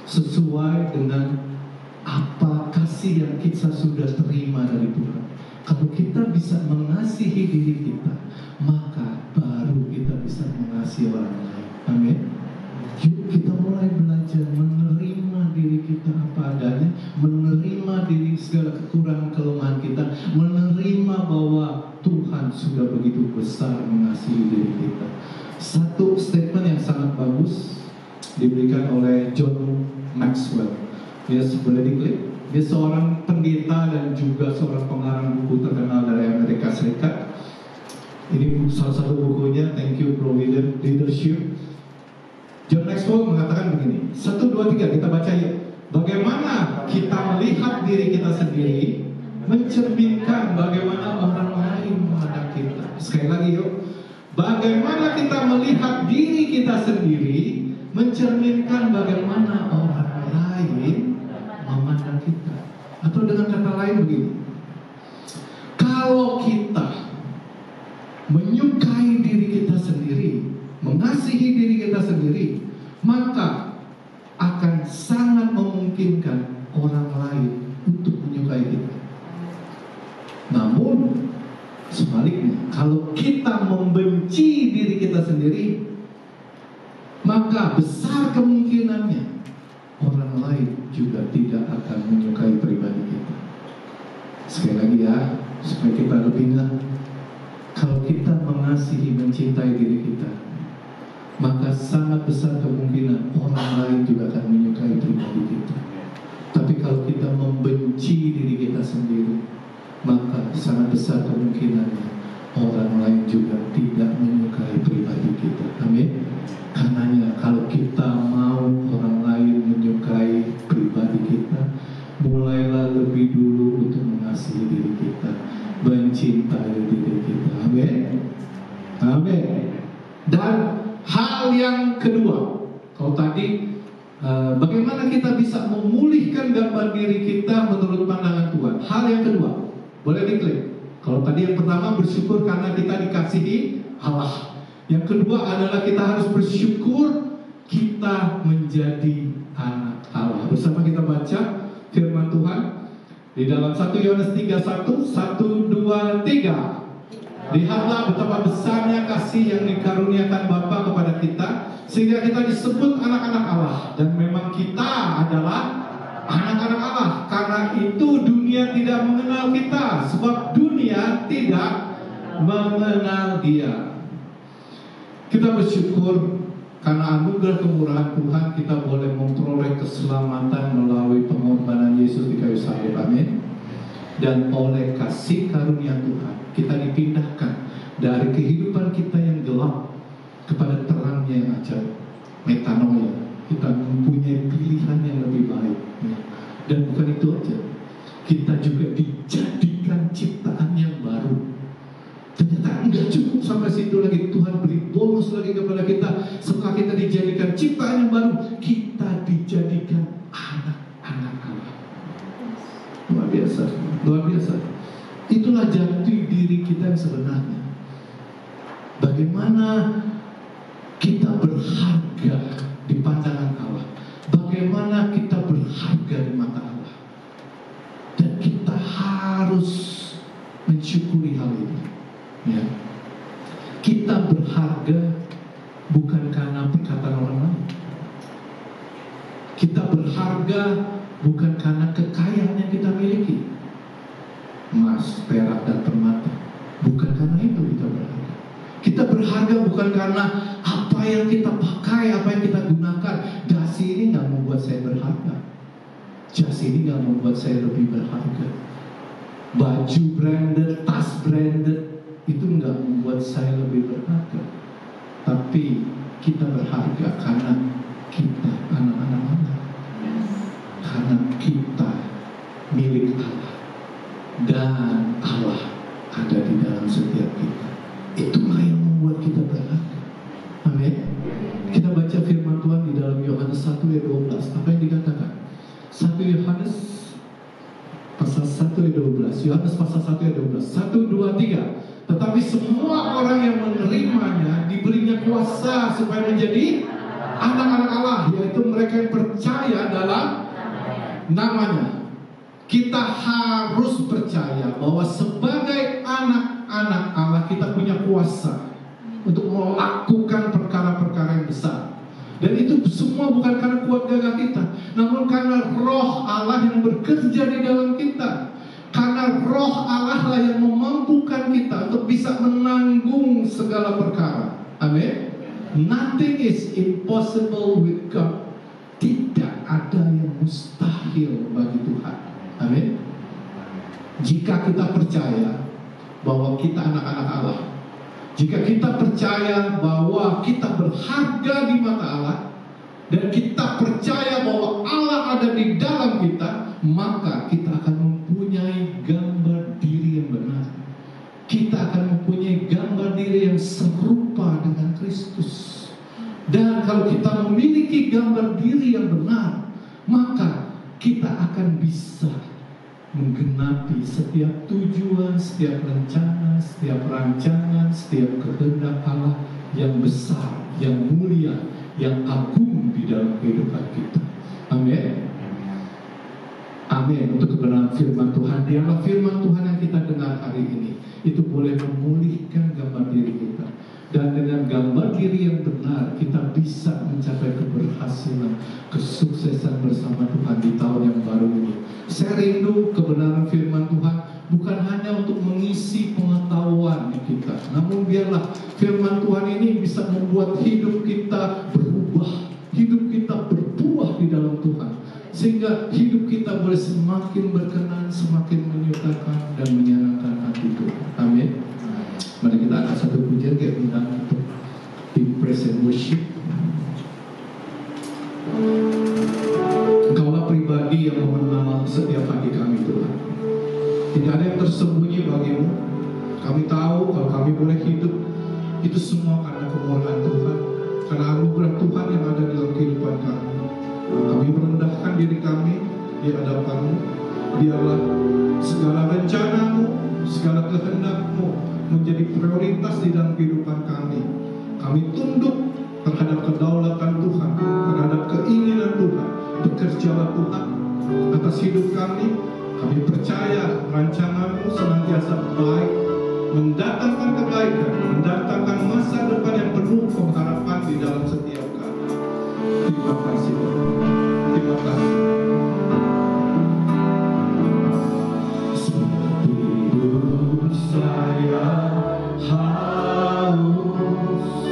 sesuai dengan apa kasih yang kita sudah terima dari Tuhan. Kalau kita bisa mengasihi diri kita, maka baru kita bisa mengasihi orang lain. Amin. Yuk kita mulai belajar menerima diri kita apa adanya, menerima diri segala kekurangan kelemahan kita, menerima bahwa Tuhan sudah begitu besar mengasihi diri kita. Satu statement yang sangat bagus diberikan oleh John Maxwell. Dia boleh diklik. Dia seorang pendeta dan juga seorang pengarang buku terkenal dari Amerika Serikat. Ini salah satu bukunya, Thank You Provident Leadership. John Maxwell mengatakan begini, 1, 2, 3 kita baca yuk. Bagaimana kita melihat diri kita sendiri mencerminkan bagaimana orang lain memandang kita. Sekali lagi yuk. Bagaimana kita melihat diri kita sendiri mencerminkan bagaimana orang lain memandang kita. Atau dengan kata lain begini, kalau kita menyukai diri kita sendiri, mengasihi diri kita sendiri, maka akan sangat memungkinkan orang lain untuk menyukai kita. Namun sebaliknya, kalau kita membenci diri kita sendiri, maka besar kemungkinannya orang lain juga tidak akan menyukai pribadi kita. Sekali lagi ya, supaya kita lebih ingat, kalau kita mengasihi, mencintai diri kita, maka sangat besar kemungkinan orang lain juga akan menyukai pribadi kita. Tapi kalau kita membenci diri kita sendiri, maka sangat besar kemungkinannya orang lain juga tidak menyukai pribadi kita. Amin. Karenanya kalau kita mau orang lain menyukai pribadi kita, mulailah lebih dulu untuk mengasihi diri kita, mencintai diri kita. Amin. Amin. Dan hal yang kedua, kalau tadi bagaimana kita bisa memulihkan gambar diri kita menurut pandangan Tuhan. Hal yang kedua, boleh diklik. Kalau tadi yang pertama bersyukur karena kita dikasihi Allah. Yang kedua adalah kita harus bersyukur kita menjadi anak Allah. Bersama kita baca firman Tuhan di dalam 1 Yohanes 3:1, 1, 2, 3. Lihatlah betapa besarnya kasih yang dikaruniakan Bapa kepada kita, sehingga kita disebut anak-anak Allah. Dan memang kita adalah anak-anak Allah. Karena itu dunia tidak mengenal kita, sebab dunia tidak mengenal Dia. Kita bersyukur karena anugerah kemurahan Tuhan kita boleh memperoleh keselamatan melalui pengorbanan Yesus di kayu salib. Amin. Dan oleh kasih karunia Tuhan kita dipindahkan dari kehidupan kita yang gelap kepada terangnya yang ajaib, metanoia. Kita mempunyai pilihan yang lebih baik. Dan bukan itu aja, kita juga dijadikan ciptaan yang baru. Ternyata enggak cukup sampai situ lagi, Tuhan beri bonus lagi kepada kita. Setelah kita dijadikan ciptaan yang baru, kita dijadikan anak-anak Allah. Luar biasa, luar biasa. Itulah jati diri kita yang sebenarnya. Bagaimana kita berharga di pandangan Allah, bagaimana kita berharga di mata Allah. Dan kita harus mensyukuri hal ini. Ya. Kita berharga bukan karena perkataan orang lain. Kita berharga bukan karena kekayaan yang kita miliki, emas, perak, dan permata. Bukan karena itu kita berharga. Kita berharga bukan karena apa yang kita pakai, apa yang kita gunakan. Dasi ini nggak membuat saya berharga. Jas ini nggak membuat saya lebih berharga. Baju branded, tas branded, itu nggak membuat saya lebih berharga. Tapi kita berharga karena kita anak-anak Allah, karena kita milik Allah, dan Allah ada di dalam setiap kita. Itulah yang membuat kita berharga. Amin. Kita baca firman Tuhan di dalam Yohanes 1 ayat 12. Apa yang dikatakan? 1 Yohanes pasal 1 ayat 12. Yohanes pasal 1 ayat 12. 1, 2, 3. Tetapi semua orang yang menerimanya diberinya kuasa supaya menjadi anak-anak Allah, yaitu mereka yang percaya dalam namanya. Kita harus percaya bahwa sebagai anak-anak Allah kita punya kuasa untuk melakukan perkara-perkara yang besar. Dan itu semua bukan karena kuat gagah kita, namun karena roh Allah yang bekerja di dalam kita. Karena roh Allah lah yang memampukan kita untuk bisa menanggung segala perkara. Amin. Nothing is impossible with God. Tidak ada yang mustahil bagi Tuhan. Amin. Jika kita percaya bahwa kita anak-anak Allah, jika kita percaya bahwa kita berharga di mata Allah, dan kita percaya bahwa Allah ada di dalam kita, maka kita akan mempunyai gambar diri yang benar. Kita akan mempunyai gambar diri yang serupa dengan Kristus. Dan kalau kita memiliki gambar diri yang benar, maka kita akan bisa menggenapi setiap tujuan, setiap rencana, setiap rancangan, setiap kehendak Allah yang besar, yang mulia, yang agung di dalam kehidupan kita. Amin. Amin. Untuk kebenaran firman Tuhan, biarlah firman Tuhan yang kita dengar hari ini itu boleh memulihkan gambar diri kita. Dan dengan gambar diri yang benar, kita bisa mencapai keberhasilan, kesuksesan bersama Tuhan di tahun yang baru ini. Saya rindu kebenaran firman Tuhan bukan hanya untuk mengisi pengetahuan kita, namun biarlah firman Tuhan ini bisa membuat hidup kita berubah, hidup kita berbuah di dalam Tuhan, sehingga hidup kita boleh semakin berkenan, semakin menyukakan dan menyenangkan hati Tuhan. Amin. Mari kita angkat satu pujian kayak undang untuk di praise and worship. Engkaulah pribadi yang mengenal setiap hati kami Tuhan. Tidak ada yang tersembunyi bagimu. Kami tahu kalau kami boleh hidup itu semua karena kemurahan Tuhan, karena anugerah Tuhan yang ada dalam kehidupan kami. Kami merendahkan diri kami di hadapan-Mu. Biarlah segala rencana-Mu, segala kehendak-Mu menjadi prioritas di dalam kehidupan kami. Kami tunduk terhadap kedaulatan Tuhan, terhadap keinginan Tuhan. Bekerjalah Tuhan atas hidup kami. Kami percaya rancangan-Mu senantiasa baik, mendatangkan kebaikan, mendatangkan masa depan yang penuh pengharapan di dalam setiap kami. Terima kasih Tuhan. Terima kasih. Saya haus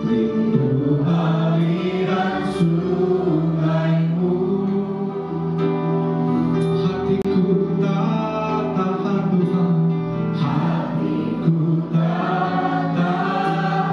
rindu aliran sungai-Mu, hatiku tak tahan Tuhan, hatiku tak tahan,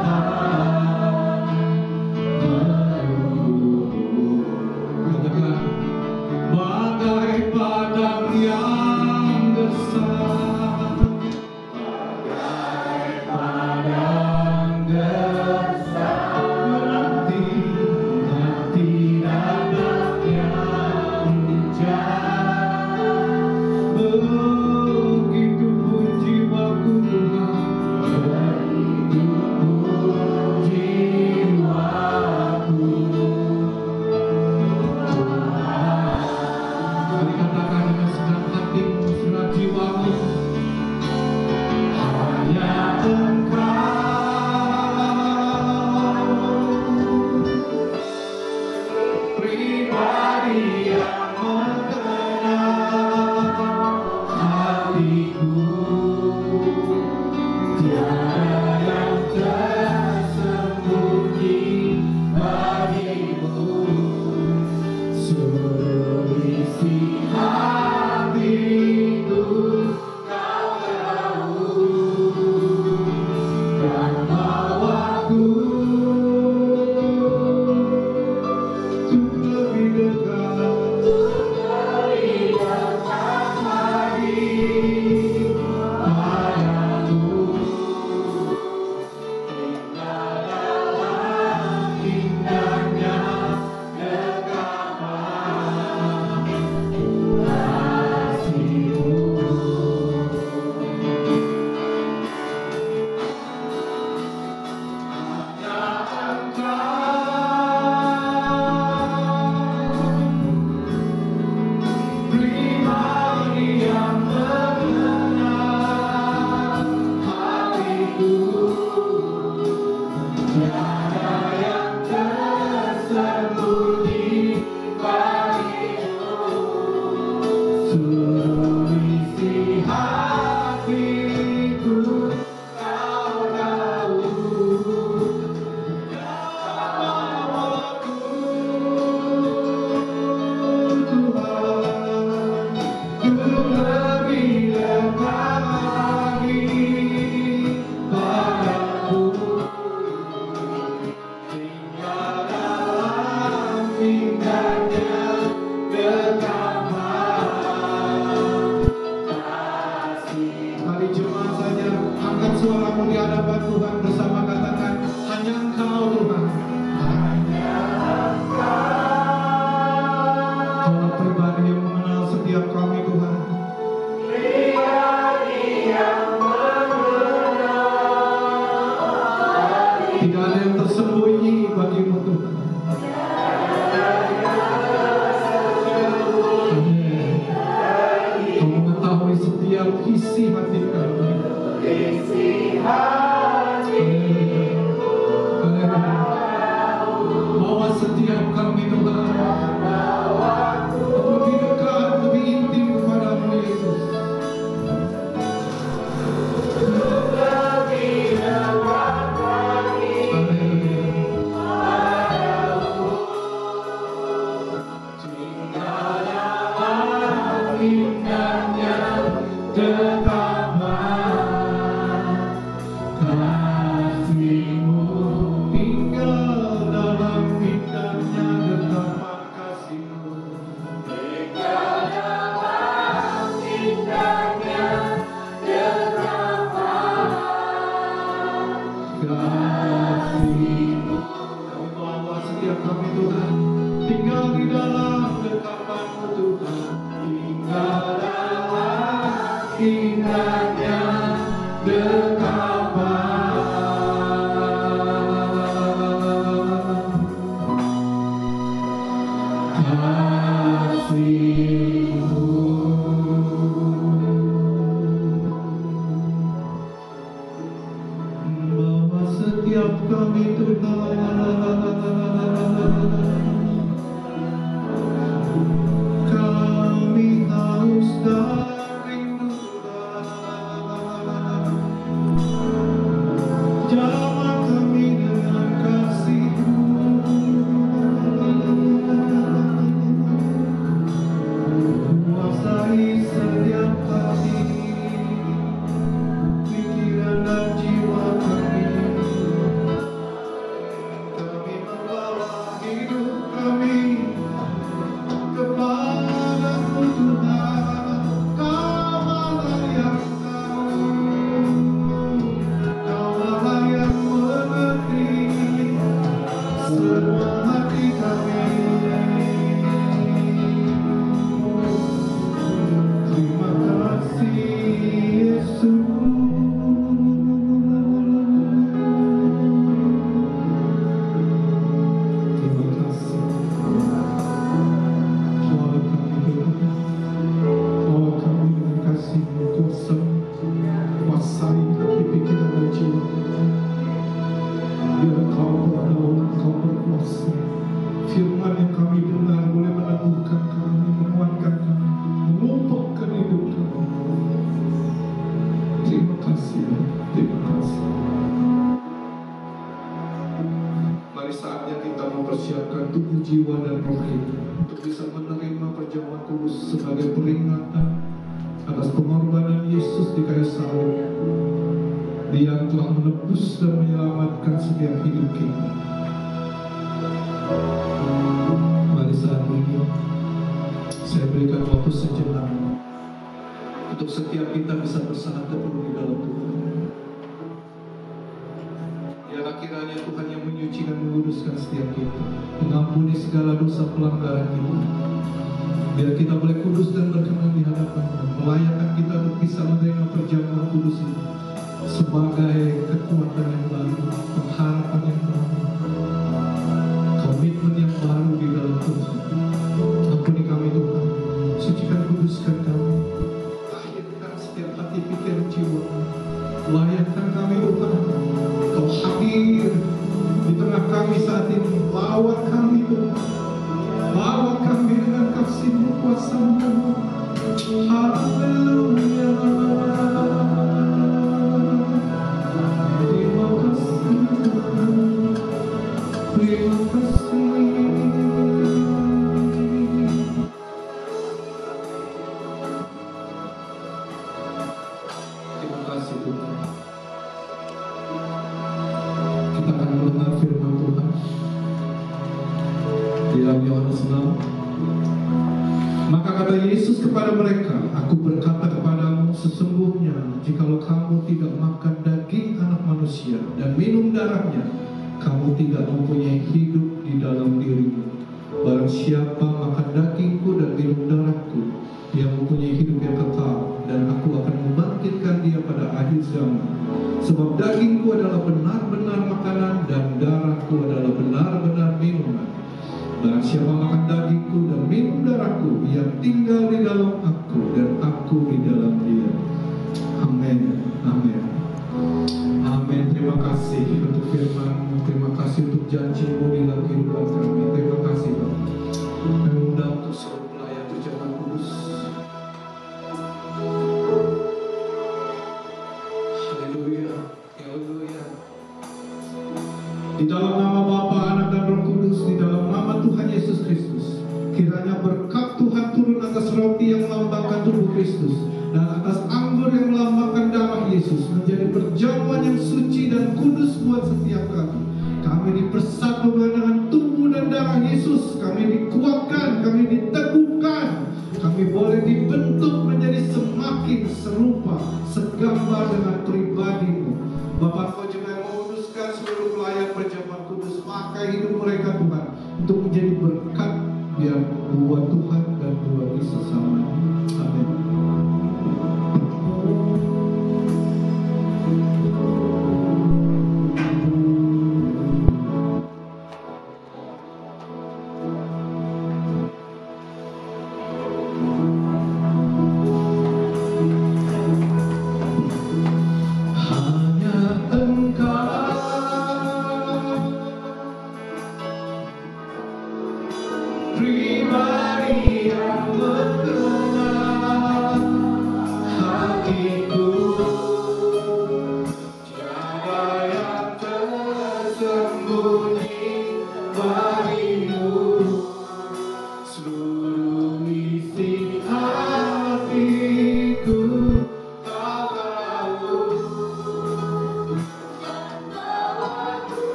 Tidak ada yang tersembunyi bagimu Tuhan. Amin. Kau mengetahui setiap isi hati kami. Bawa setiap kami Tuhan lebih dekat, lebih intim kepadamu Yesus. Sebab dagingku adalah benar-benar makanan dan firman-Mu yang tinggal di dalam aku dan aku di dalam Dia. Amin. Amin. Amin. Terima kasih untuk firman-Mu. Terima kasih untuk janji-Mu di dalam kehidupan kami. Terima kasih Bapak. Kami undang untuk seluruh pelayan Perjamuan Kudus. Haleluya. Haleluya. Di dalam nama Bapa, Anak dan Roh Kudus, di dalam nama Tuhan Yesus Kristus, kiranya berkat Tuhan turun atas roti yang melambangkan tubuh Kristus dan atas anggur yang melambangkan darah Yesus, menjadi perjamuan yang suci dan kudus buat setiap kami. Kami dipersatukan dengan tubuh dan darah Yesus. Kami dikuatkan, kami diteguhkan, kami boleh dibentuk menjadi semakin serupa, segambar dengan pribadi-Mu. Bapak, Kau juga yang menguduskan seluruh pelayan Perjamuan Kudus. Pakai hidup mereka Tuhan untuk menjadi berkat biar buat Tuhan dan buat sesama. Amin.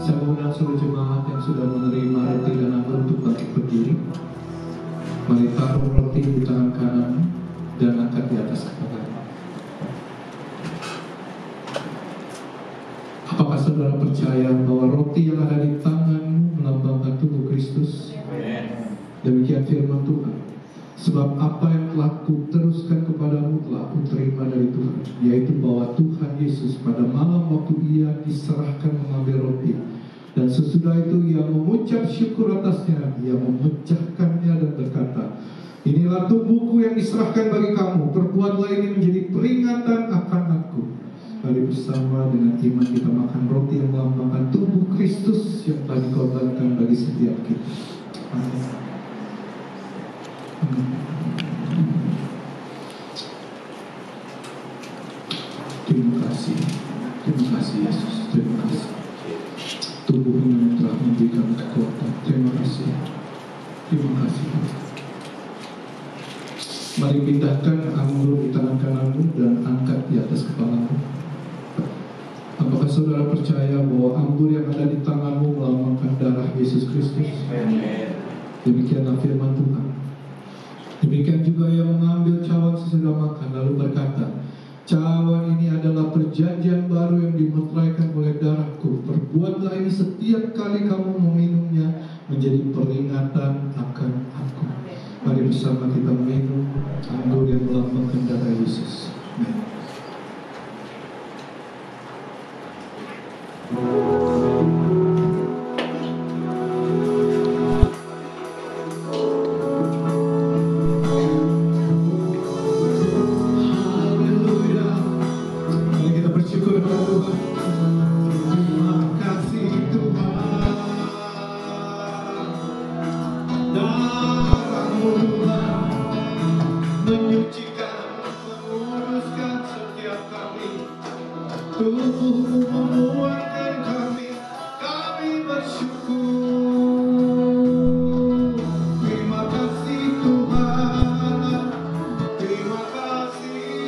Saya mengundang seluruh jemaat yang sudah menerima roti dan anggur untuk bangkit berdiri. Mari taruh roti di tangan kanan dan angkat di atas kepala. Apakah saudara percaya bahwa roti yang ada di tanganmu melambangkan tubuh Kristus? Demikian firman Tuhan. Sebab apa yang telah kuteruskan kepadamu telah kuterima dari Tuhan, yaitu bahwa Tuhan Yesus pada malam waktu Ia diserahkan mengambil roti, dan sesudah itu Ia mengucap syukur atasnya, Ia memecahkannya dan berkata, inilah tubuhku yang diserahkan bagi kamu, perbuatlah ini menjadi peringatan akan aku. Mari bersama dengan iman kita makan roti yang melambangkan tubuh Kristus yang telah dikorbankan bagi setiap kita. Amin. Terima kasih Yesus, terima kasih. Tubuhmu yang telah memberikan kekuatan, terima kasih. Mari pindahkan anggur di tangan kananmu dan angkat di atas kepalamu. Apakah saudara percaya bahwa anggur yang ada di tanganmu melambangkan darah Yesus Kristus? Demikianlah firman Tuhan. Demikian juga Ia mengambil cawan sesudah makan lalu berkata, cawan ini adalah perjanjian baru yang dimeteraikan oleh darahku. Perbuatlah ini setiap kali kamu meminumnya menjadi peringatan akan aku. Mari bersama kita minum anggur yang melambangkan darah Yesus. Amin. Terima kasih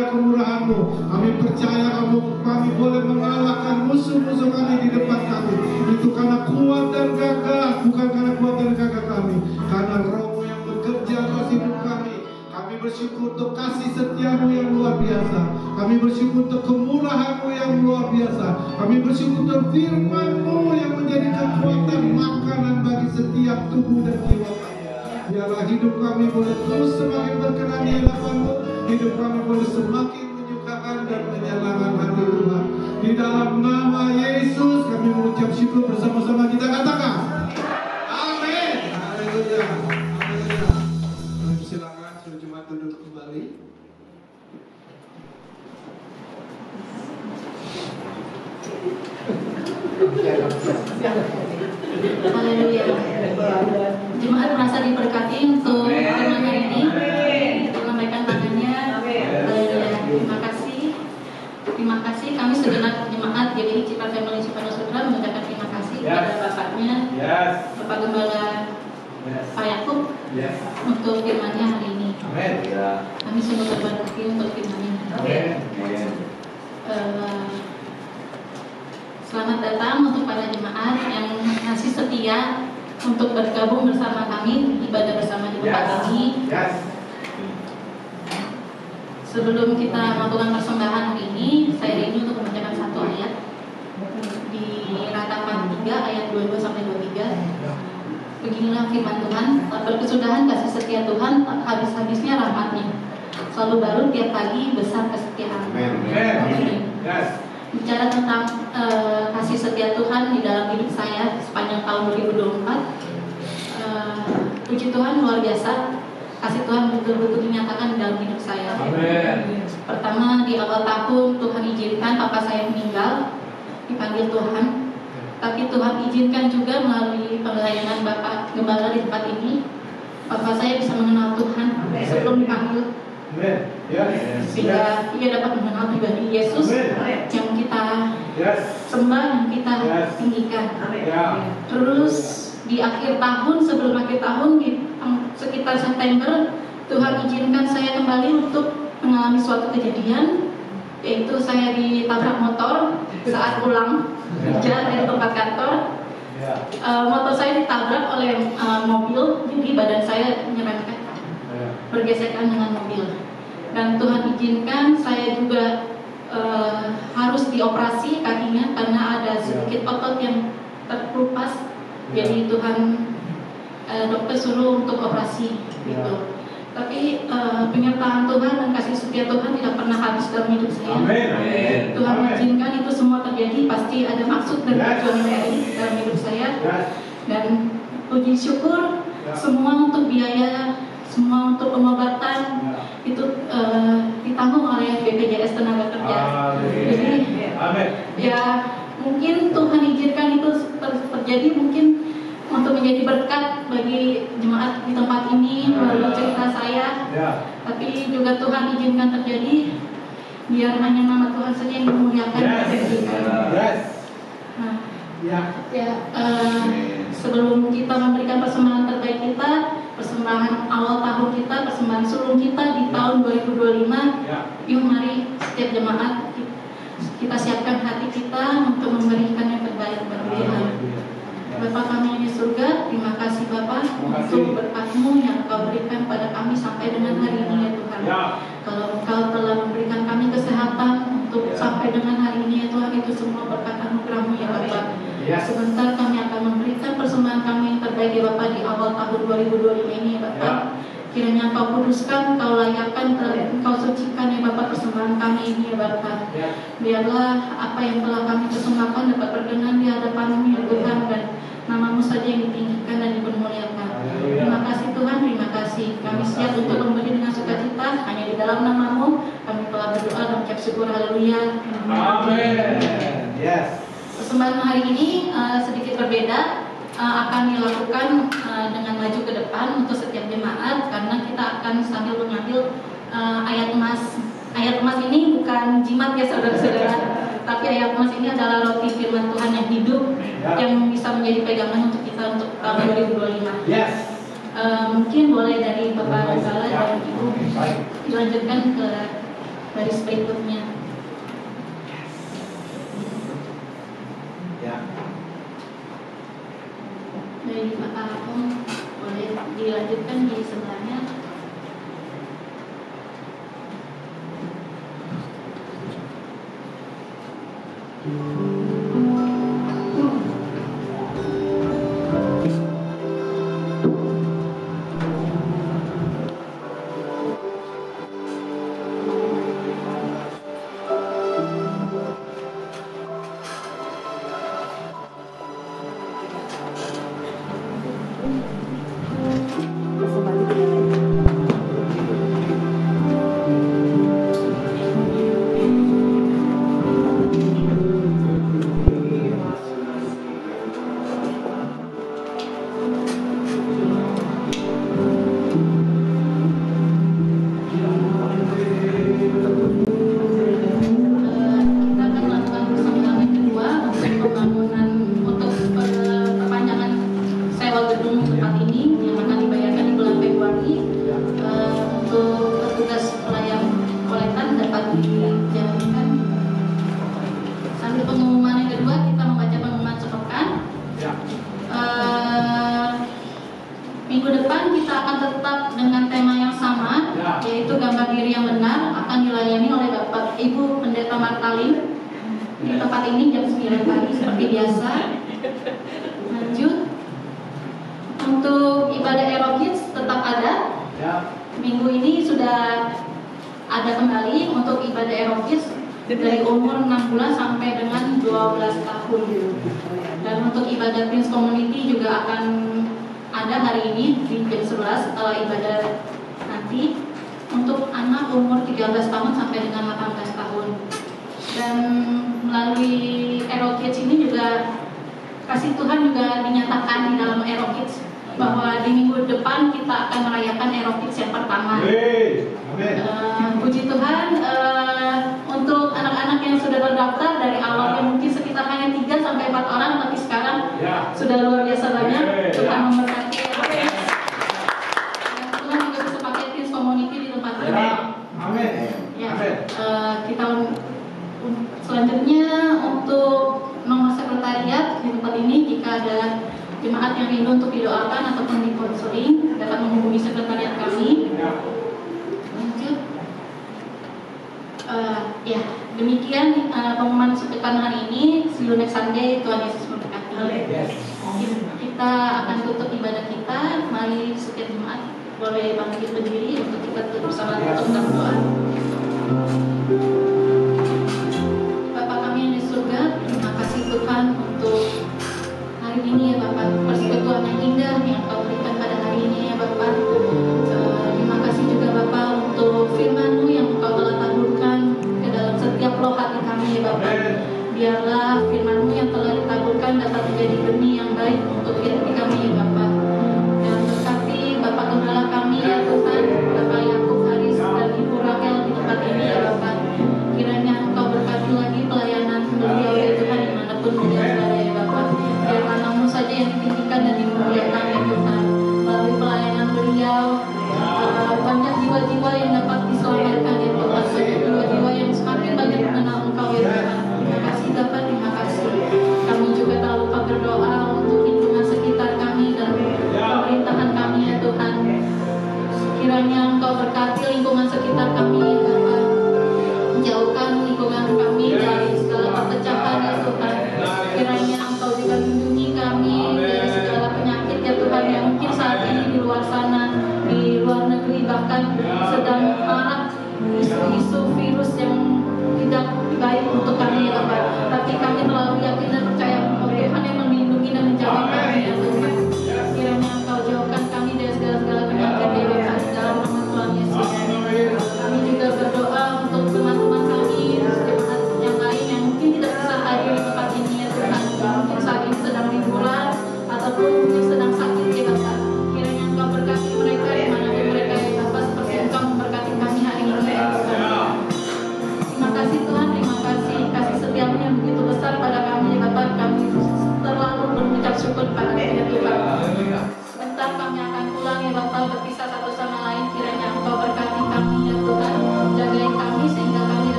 kemurahan-Mu. Kami percaya kami boleh mengalahkan musuh-musuh kami di depan kami. Itu karena kuat dan gagah, bukan karena kuat dan gagah kami, karena Roh-Mu yang bekerja atas hidup kami. Kami bersyukur untuk kasih setia-Mu yang luar biasa. Kami bersyukur untuk kemurahan-Mu yang luar biasa. Kami bersyukur untuk firman-Mu yang menjadi kekuatan makanan bagi setiap tubuh dan jiwa kami. Biarlah hidup kami boleh terus semakin berkenan di hadapan-Mu. Hidup kami boleh semakin menyukakan dan menyenangkan hati Tuhan. Di dalam nama Yesus kami mengucap syukur bersama-sama, kita katakan amin. Haleluya. Haleluya. Silakan suruh jemaat duduk kembali. Haleluya. Jemaat merasa diberkati untuk firman hari ini. Melambaikan tangannya. Haleluya. Terima kasih. Terima kasih. Kami segenap jemaat GBI Cipar Family Cipar Saudara mengucapkan terima kasih kepada bapaknya, Bapak Gembala Pak Yakub, untuk firman-Nya hari ini. Kami sungguh berberkati untuk firman-Nya. Selamat datang untuk para jemaat yang masih setia untuk bergabung bersama kami, ibadah bersama di tempat ini. Sebelum kita melakukan persembahan hari ini, saya rindu untuk membacakan satu ayat di Ratapan 3 ayat 22 sampai 23. Beginilah firman Tuhan: tak berkesudahan kasih setia Tuhan, tak habis-habisnya rahmat-Nya. Selalu baru tiap pagi, besar kesetiaan. Bicara tentang kasih setia Tuhan di dalam hidup saya sepanjang tahun 2024, puji Tuhan luar biasa. Kasih Tuhan betul-betul dinyatakan di dalam hidup saya. Pertama, di awal tahun Tuhan izinkan papa saya meninggal, dipanggil Tuhan. Tapi Tuhan izinkan juga melalui pelayanan Bapak Gembala di tempat ini, papa saya bisa mengenal Tuhan sebelum dipanggil. Sehingga ia dapat mengenal pribadi Yesus yang kita sembah, yang kita tinggikan. Terus di akhir tahun, sebelum akhir tahun, di sekitar September, Tuhan izinkan saya kembali untuk mengalami suatu kejadian, yaitu saya ditabrak motor saat pulang kerja dari tempat kantor. Motor saya ditabrak oleh mobil, jadi badan saya nyerempet, bergesekan dengan mobil. Dan Tuhan izinkan saya juga harus dioperasi kakinya karena ada sedikit otot yang terkelupas. Jadi Tuhan dokter suruh untuk operasi gitu. Tapi penyertaan Tuhan dan kasih setia Tuhan tidak pernah habis dalam hidup saya. Tuhan mengizinkan itu semua terjadi, pasti ada maksud dan tujuan yang baik dalam hidup saya. Dan puji syukur, semua untuk biaya, semua untuk pengobatan itu ditanggung oleh BPJS Tenaga Kerja. Jadi ya mungkin Tuhan izinkan itu terjadi mungkin untuk menjadi berkat bagi jemaat di tempat ini melalui cerita saya. Tapi juga Tuhan izinkan terjadi biar hanya nama Tuhan saja yang dimuliakan. Sebelum kita memberikan persembahan terbaik kita, persembahan awal tahun kita, persembahan sulung kita di tahun 2025, yuk mari setiap jemaat kita siapkan hati kita untuk memberikan yang terbaik bagi Tuhan. Bapa kami yang di surga, terima kasih Bapa untuk berkat-Mu yang Engkau berikan pada kami sampai dengan hari ini ya Tuhan. Kalau Engkau telah memberikan kami kesehatan untuk sampai dengan hari ini ya Tuhan, itu semua berkat anugerah-Mu ya Bapa. Sebentar kami akan memberikan persembahan kami yang terbaik ya Bapa di awal tahun 2025 ini ya Bapa. Kiranya Engkau kuduskan, Engkau layakkan, Engkau sucikan ya Bapa persembahan kami ini ya Bapa. Biarlah apa yang telah kami persembahkan dapat berkenan di hadapan-Mu ya Tuhan, dan nama-Mu saja yang ditinggikan dan dipermuliakan. Terima kasih Tuhan, terima kasih. Kami siap untuk memberi dengan sukacita, hanya di dalam nama-Mu kami telah berdoa dan ucap syukur. Haleluya. Amin. Persembahan hari ini sedikit berbeda. Akan dilakukan dengan maju ke depan untuk setiap jemaat, karena kita akan sambil mengambil ayat emas. Ayat emas ini bukan jimat ya saudara-saudara, tapi ayat emas ini adalah roti firman Tuhan yang hidup, yang bisa menjadi pegangan untuk kita untuk tahun 2025. Mungkin boleh dari Bapak Gembala dan Ibu dilanjutkan ke baris berikutnya. Dari Pak Agung, boleh dilanjutkan di sebelahnya. Minggu depan kita akan tetap dengan tema yang sama, yaitu gambar diri yang benar, akan dilayani oleh Bapak Ibu Pendeta Martalin di tempat ini jam 9 pagi seperti biasa. Lanjut, untuk ibadah Aero Kids tetap ada. Minggu ini sudah ada kembali untuk ibadah Aero Kids dari umur 6 bulan sampai dengan 12 tahun. Dan untuk ibadah Teens Community juga akan ada hari ini di jam 11 setelah ibadah nanti untuk anak umur 13 tahun sampai dengan 18 tahun. Dan melalui Aero Kids ini juga kasih Tuhan juga dinyatakan di dalam Aero Kids bahwa di minggu depan kita akan merayakan Aero Kids yang pertama. Puji Tuhan, untuk anak-anak yang sudah terdaftar dari awal yang mungkin sekitar hanya 3 sampai 4 orang, tapi sekarang sudah luar biasa banyak. Tuhan memberkati. Dan Tuhan juga bisa pakai Teens Community di tempat ini. Ya, kita selanjutnya untuk nomor sekretariat di tempat ini, jika ada jemaat yang rindu untuk didoakan ataupun di konseling dapat menghubungi sekretariat kami. Lanjut. Ya, demikian pengumuman sepekan hari ini. See you next Sunday. Tuhan Yesus memberkati. Kita akan tutup ibadah kita. Mari setiap jemaat boleh bangkit berdiri untuk kita tutup bersama untuk berdoa. Bapa kami yang di surga, terima kasih Tuhan untuk hari ini ya Bapak, persekutuan yang indah yang Kau berikan pada hari ini ya Bapak. Terima kasih juga Bapak untuk firman-Mu yang Kau telah taburkan ke dalam setiap loh hati kami ya Bapak. Biarlah firman-Mu yang telah ditaburkan dapat menjadi benih yang baik untuk hidup kami ya Bapak. Dan berkati Bapak Gembala kami ya Tuhan, Bapak Yakub Haris dan Ibu Rakel di tempat ini ya Bapak. Kiranya Engkau berkati lagi pelayanan beliau ya Tuhan dimanapun beliau berada ya Bapak. Biarlah nama-Mu saja yang ditinggikan dan dimuliakan ya Tuhan. Melalui pelayanan beliau, banyak jiwa-jiwa yang dapat diselamatkan ya Tuhan. Jiwa-jiwa yang semakin banyak mengenal Engkau ya Tuhan. Terima kasih Bapak, terima kasih. Kami juga tak lupa berdoa untuk lingkungan sekitar kami dan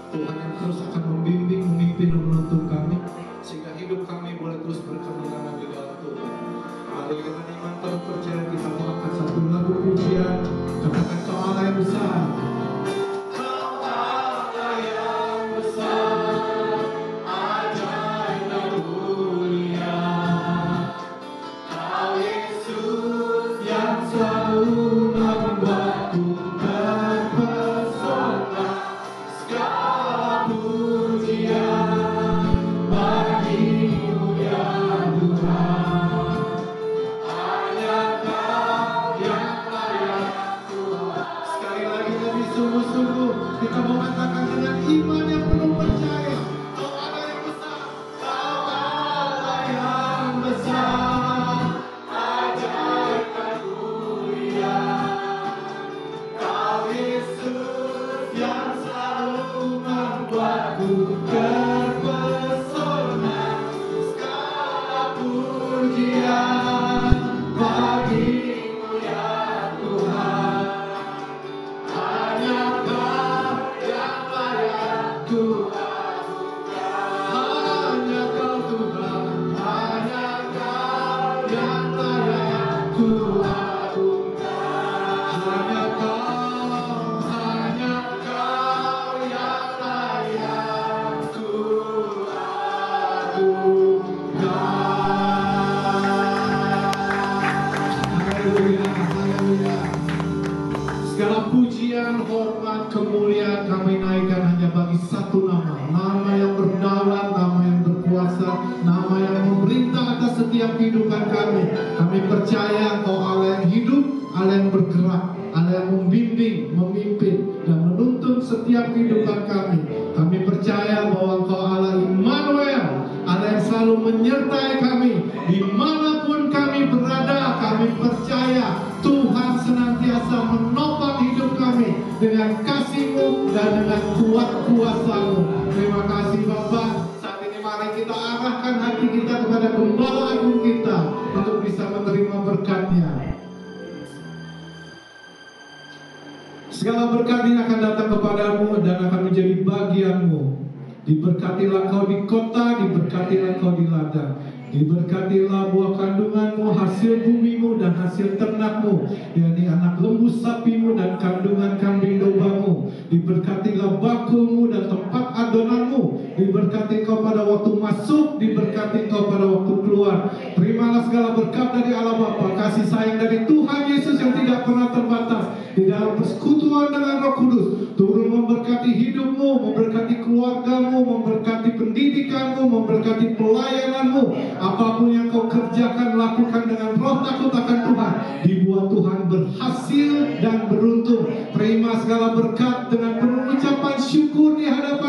Tuhan yang terus akan membimbing, memimpin, dan menuntun kami, sehingga hidup kami boleh terus berkemenangan di dalam Tuhan. Lalu dengan iman penuh percaya kita mau angkat satu lagu pujian, katakan Kau Allah yang besar. Kau Allah yang besar, ajaib dan mulia. Kau Yesus yang selalu membuatku terpesona. Segala pujian bagimu ya Tuhan. Hanya Kau yang layak Tuhan. Sekali lagi lebih sungguh-sungguh kita mengatakan dengan iman yang penuh percaya, Kau Allah yang besar, Kau Allah yang besar, ajaib dan mulia. Kau Yesus yang selalu membuatku terpesona. Segala pujian bagimu ya Tuhan. Hanya Kau yang layak Tuhan. Hanya Kau Tuhan. Hanya Kau yang layak Tuhan. Hanya Kau yang layak Tuhan. Haleluya, haleluya. Segala pujian, hormat, kemuliaan kami naikkan hanya bagi satu nama. Nama yang berdaulat, nama yang berkuasa, nama yang memerintah atas setiap kehidupan kami. Kami percaya Kau Allah yang hidup, Allah yang bergerak, Allah yang membimbing, memimpin, dan menuntun setiap kehidupan kami. Kami percaya bahwa Engkau Allah Immanuel, Allah yang selalu menyertai kami dimanapun kami berada. Kami percaya Tuhan senantiasa menopang hidup kami dengan kasih-Mu dan dengan kuat kuasa-Mu. Terima kasih Bapak. Saat ini mari kita arahkan hati kita kepada Gembala Agung kita untuk bisa menerima berkat-Nya. Segala berkat ini akan datang kepadamu dan akan menjadi bagianmu. Diberkatilah kau di kota, diberkatilah kau di ladang. Diberkatilah buah kandunganmu, hasil bumimu dan hasil ternakmu, yakni anak lembu sapimu dan kandungan kambing dombamu. Diberkatilah bakulmu dan tempat adonanmu. Diberkati kau pada waktu masuk, diberkati kau pada waktu keluar. Terimalah segala berkat dari Allah Bapa, kasih sayang dari Tuhan Yesus yang tidak pernah terbatas di dalam persekutuan dengan Roh Kudus, turun memberkati hidupmu, memberkati keluargamu, memberkati pendidikanmu, memberkati pelayananmu. Apapun yang kau kerjakan, lakukan dengan roh takut akan Tuhan. Dibuat Tuhan berhasil dan beruntung. Terima segala berkat dengan penuh ucapan syukur di hadapan